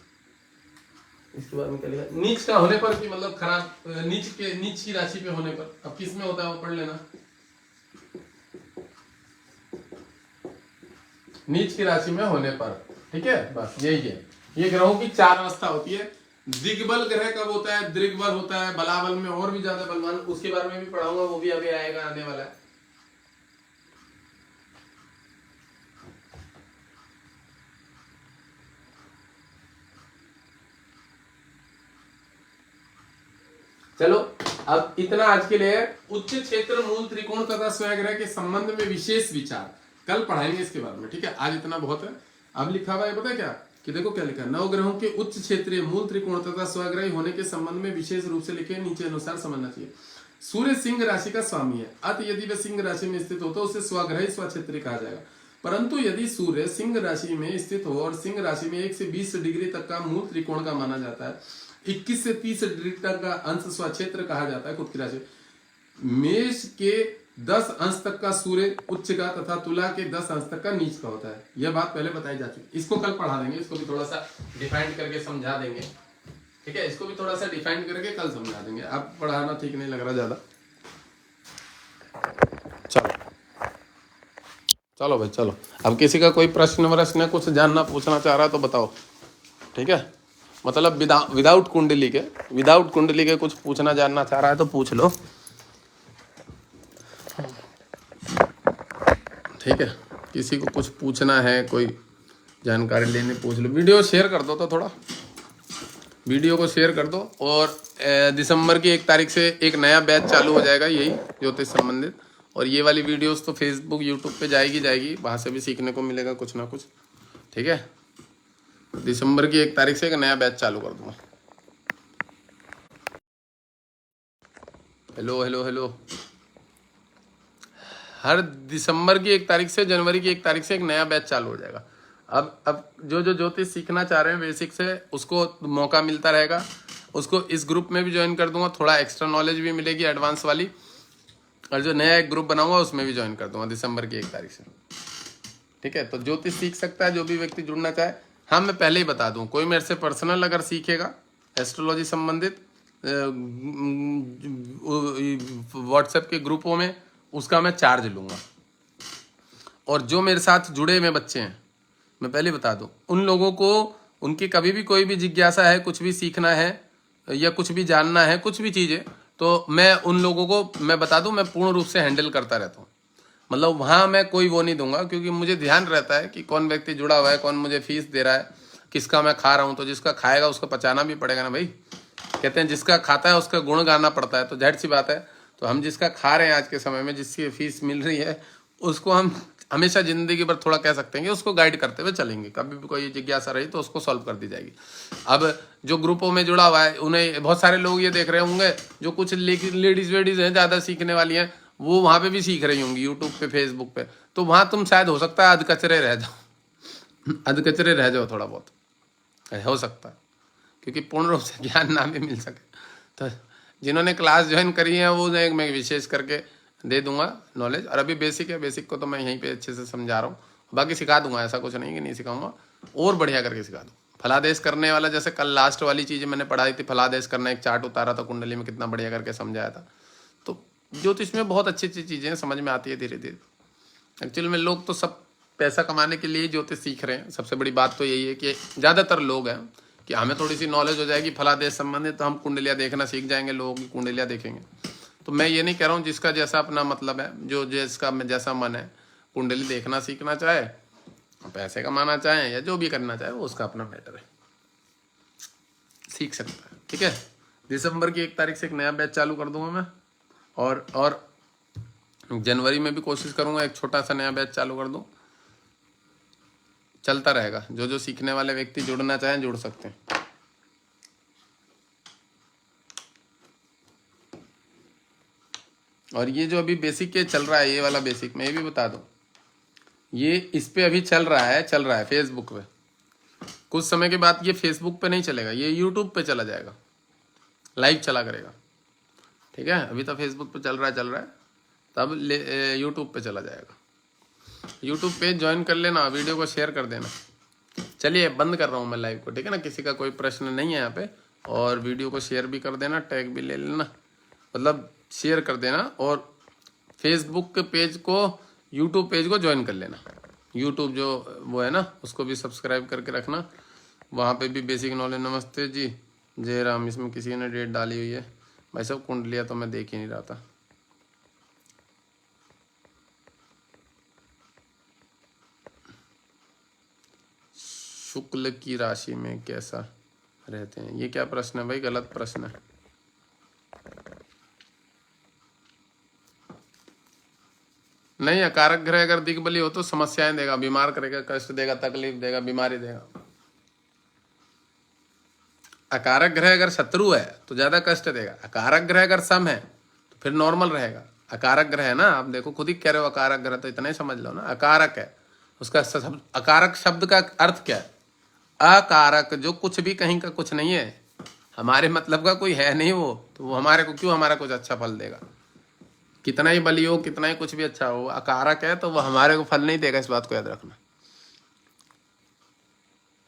इसके बाद में क्या लिखा, नीच का होने पर कि मतलब खराब, नीच की राशि पे होने पर, अब किस में होता है वो पढ़ लेना। नीच की राशि में होने पर, ठीक है, बस यही है। ये ग्रहों की 4 अवस्था होती है। दिग्बल ग्रह कब होता है, दृग्बल होता है, बलाबल में और भी ज्यादा बलवान, उसके बारे में भी पढ़ाऊंगा, वो भी अभी आएगा, आने वाला है। चलो अब इतना आज के लिए। उच्च क्षेत्र, मूल त्रिकोण तथा स्वयंग्रह के संबंध में विशेष विचार कल पढ़ाएंगे इसके बारे में, ठीक है। आज इतना बहुत है। अब लिखा हुआ है पता है क्या, कि देखो क्या लिखा है, नवग्रहों के उच्च क्षेत्रीय, मूल त्रिकोण तथा स्वग्रही होने के संबंध में विशेष रूप से लिखे नीचे अनुसार समझना चाहिए। सूर्य सिंह राशि का स्वामी है, अत यदि वह सिंह राशि में स्थित हो तो उसे स्वग्रही स्वक्षेत्री कहा जाएगा। परंतु यदि सूर्य सिंह राशि में स्थित हो और सिंह राशि में 1 से 20 डिग्री तक का मूल त्रिकोण का माना जाता है, 21 से 30 डिग्री तक का अंश स्वक्षेत्र कहा जाता है खुद की राशि। मेष के 10 अंश तक का सूर्य उच्च का तथा तुला के 10 अंश तक का नीच का होता है। यह बात पहले बताई जा चुकी, इसको कल पढ़ा देंगे, इसको भी थोड़ा सा डिफाइन करके समझा देंगे, ठीक है। इसको भी थोड़ा सा डिफाइन करके कल समझा देंगे, अब पढ़ाना ठीक नहीं लग रहा ज्यादा। चलो चलो भाई चलो, अब किसी का कोई प्रश्न वश्न कुछ जानना पूछना चाह रहा है तो बताओ, ठीक है। मतलब विदाउट कुंडली के कुछ पूछना जानना चाह रहा है तो पूछ लो, ठीक है। किसी को कुछ पूछना है, कोई जानकारी लेनी, पूछ लो। वीडियो शेयर कर दो, तो थोड़ा वीडियो को शेयर कर दो। और दिसंबर की 1 तारीख से एक नया बैच चालू हो जाएगा, यही ज्योतिष संबंधित। और ये वाली वीडियोस तो फेसबुक यूट्यूब पे जाएगी, वहाँ से भी सीखने को मिलेगा कुछ ना कुछ, ठीक है। दिसंबर की 1 तारीख से एक नया बैच चालू कर दूंगा। Hello hello hello. हर दिसंबर की 1 तारीख से, जनवरी की 1 तारीख से एक नया बैच चालू हो जाएगा। अब जो ज्योतिष सीखना चाह रहे हैं बेसिक से, उसको मौका मिलता रहेगा। उसको इस ग्रुप में भी ज्वाइन कर दूंगा, थोड़ा एक्स्ट्रा नॉलेज भी मिलेगी एडवांस वाली। और जो नया एक ग्रुप बनाऊंगा उसमें भी ज्वाइन कर दूंगा दिसंबर की 1 तारीख से, ठीक है। तो ज्योतिष सीख सकता है जो भी व्यक्ति जुड़ना चाहे। हाँ, मैं पहले ही बता दूं, कोई मेरे से पर्सनल अगर सीखेगा एस्ट्रोलॉजी संबंधित व्हाट्सएप के ग्रुपों में, उसका मैं चार्ज लूंगा। और जो मेरे साथ जुड़े हुए बच्चे हैं, मैं पहले बता दूं, उन लोगों को उनकी कभी भी कोई भी जिज्ञासा है, कुछ भी सीखना है या कुछ भी जानना है, कुछ भी चीज़ें, तो मैं उन लोगों को मैं बता दूं, मैं पूर्ण रूप से हैंडल करता रहता हूँ। मतलब वहाँ मैं कोई वो नहीं दूंगा, क्योंकि मुझे ध्यान रहता है कि कौन व्यक्ति जुड़ा हुआ है, कौन मुझे फीस दे रहा है, किसका मैं खा रहा हूँ। तो जिसका खाएगा उसको पचाना भी पड़ेगा ना भाई। कहते हैं जिसका खाता है उसका गुण गाना पड़ता है, तो झट सी बात है। तो हम जिसका खा रहे हैं आज के समय में, जिसकी फीस मिल रही है, उसको हम हमेशा जिंदगी भर थोड़ा कह सकते हैं कि उसको गाइड करते हुए चलेंगे। कभी भी कोई जिज्ञासा रही तो उसको सॉल्व कर दी जाएगी। अब जो ग्रुपों में जुड़ा हुआ है, उन्हें बहुत सारे लोग ये देख रहे होंगे, जो कुछ लेडीज वेडीज हैं ज़्यादा सीखने वाली हैं, वो वहाँ पे भी सीख रही होंगी यूट्यूब पे, फेसबुक पे। तो वहाँ तुम शायद हो सकता है अधकचरे रह जाओ अधकचरे रह जाओ, थोड़ा बहुत हो सकता है, क्योंकि पूर्ण रूप से ज्ञान ना भी मिल सके। तो जिन्होंने क्लास ज्वाइन करी है वो मैं विशेष करके दे दूंगा नॉलेज। और अभी बेसिक है, बेसिक को तो मैं यहीं पे अच्छे से समझा रहा हूँ, बाकी सिखा दूंगा, ऐसा कुछ नहीं कि नहीं सिखाऊंगा, और बढ़िया करके सिखा दूँ। फलादेश करने वाला, जैसे कल लास्ट वाली चीज़ मैंने पढ़ाई थी, फलादेश करना, एक चार्ट उतारा था कुंडली में, कितना बढ़िया करके समझाया था। तो ज्योतिष में बहुत अच्छी अच्छी चीज़ें समझ में आती है धीरे धीरे। एक्चुअली में लोग तो सब पैसा कमाने के लिए ज्योतिष सीख रहे हैं। सबसे बड़ी बात तो यही है कि ज़्यादातर लोग हैं कि हमें थोड़ी सी नॉलेज हो जाएगी फलादेश संबंधित, तो हम कुंडलियाँ देखना सीख जाएंगे, लोगों की कुंडलियाँ देखेंगे। तो मैं ये नहीं कह रहा हूँ, जिसका जैसा अपना मतलब है, जो जिसका जैसा मन है, कुंडली देखना सीखना चाहे, पैसे कमाना चाहे या जो भी करना चाहे, वो उसका अपना मैटर है, सीख सकता है, ठीक है। दिसंबर की 1 तारीख से एक नया बैच चालू कर दूंगा मैं। और जनवरी में भी कोशिश करूंगा एक छोटा सा नया बैच चालू कर दूं। चलता रहेगा, जो जो सीखने वाले व्यक्ति जुड़ना चाहें जुड़ सकते हैं। और ये जो अभी बेसिक के चल रहा है, ये वाला बेसिक मैं ये भी बता दूं, ये इस पे अभी चल रहा है फेसबुक पे। कुछ समय के बाद ये फेसबुक पे नहीं चलेगा, ये यूट्यूब पे चला जाएगा, लाइव चला करेगा, ठीक है। अभी तो फेसबुक पे चल रहा है, तब यूट्यूब पे चला जाएगा। यूट्यूब पेज ज्वाइन कर लेना, वीडियो को शेयर कर देना। चलिए बंद कर रहा हूँ मैं लाइव को, ठीक है ना। किसी का कोई प्रश्न नहीं है यहाँ पे, और वीडियो को शेयर भी कर देना, टैग भी ले लेना, मतलब शेयर कर देना। और फेसबुक के पेज को, यूट्यूब पेज को ज्वाइन कर लेना। यूट्यूब जो वो है ना, उसको भी सब्सक्राइब करके रखना, वहाँ पे भी बेसिक नॉलेज। नमस्ते जी, जय राम। इसमें किसी ने डेट डाली हुई है भाई साहब, कुंडलिया तो मैं देख ही नहीं रहा था। शुक्ल की राशि में कैसा रहते हैं, ये क्या प्रश्न है भाई? गलत प्रश्न है। नहीं, अकारक ग्रह अगर दिग्बली हो तो समस्याएं देगा, बीमार करेगा, कष्ट देगा, तकलीफ देगा, बीमारी देगा। अकारक ग्रह अगर शत्रु है तो ज्यादा कष्ट देगा। अकारक ग्रह अगर सम है तो फिर नॉर्मल रहेगा। अकारक ग्रह है ना, आप देखो खुद ही कह रहे हो अकारक ग्रह, तो इतना ही समझ लो ना। अकारक है, उसका अकारक शब्द का अर्थ क्या है? अकारक, जो कुछ भी कहीं का कुछ नहीं है, हमारे मतलब का कोई है नहीं वो, तो वो हमारे को क्यों हमारा कुछ अच्छा फल देगा? कितना ही बली हो, कितना ही कुछ भी अच्छा हो, अकारक है तो वो हमारे को फल नहीं देगा। इस बात को याद रखना,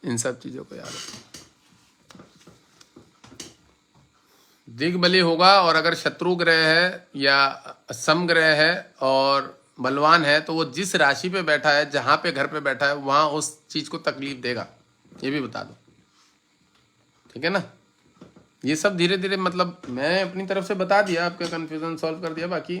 इन सब चीजों को याद रखना। दिग्बली होगा, और अगर शत्रु ग्रह है या सम ग्रह है और बलवान है तो वो जिस राशि पे बैठा है, जहां पे घर पे बैठा है, वहां उस चीज को तकलीफ देगा, ये भी बता दो, ठीक है ना। ये सब धीरे धीरे, मतलब मैं अपनी तरफ से बता दिया, आपका कंफ्यूजन सॉल्व कर दिया। बाकी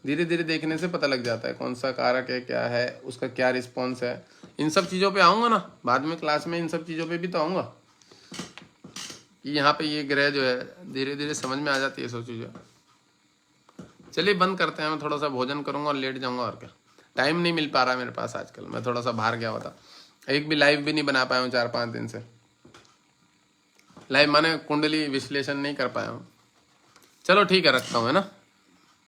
धीरे धीरे देखने से पता लग जाता है कौन सा कारक है, क्या है, उसका क्या रिस्पॉन्स है। इन सब चीज़ों पे आऊँगा ना बाद में क्लास में, इन सब चीज़ों पे भी तो आऊँगा कि यहाँ पे ये ग्रह जो है, धीरे धीरे समझ में आ जाती है सब चीज़ें। चलिए बंद करते हैं, मैं थोड़ा सा भोजन करूँगा और लेट जाऊँगा, और क्या। टाइम नहीं मिल पा रहा मेरे पास आजकल, मैं थोड़ा सा बाहर गया हुआ था, एक भी लाइव भी नहीं बना पाया हूँ 4-5 दिन से। लाइव माने कुंडली विश्लेषण नहीं कर पाया हूँ। चलो ठीक है, रखता हूँ, है ना।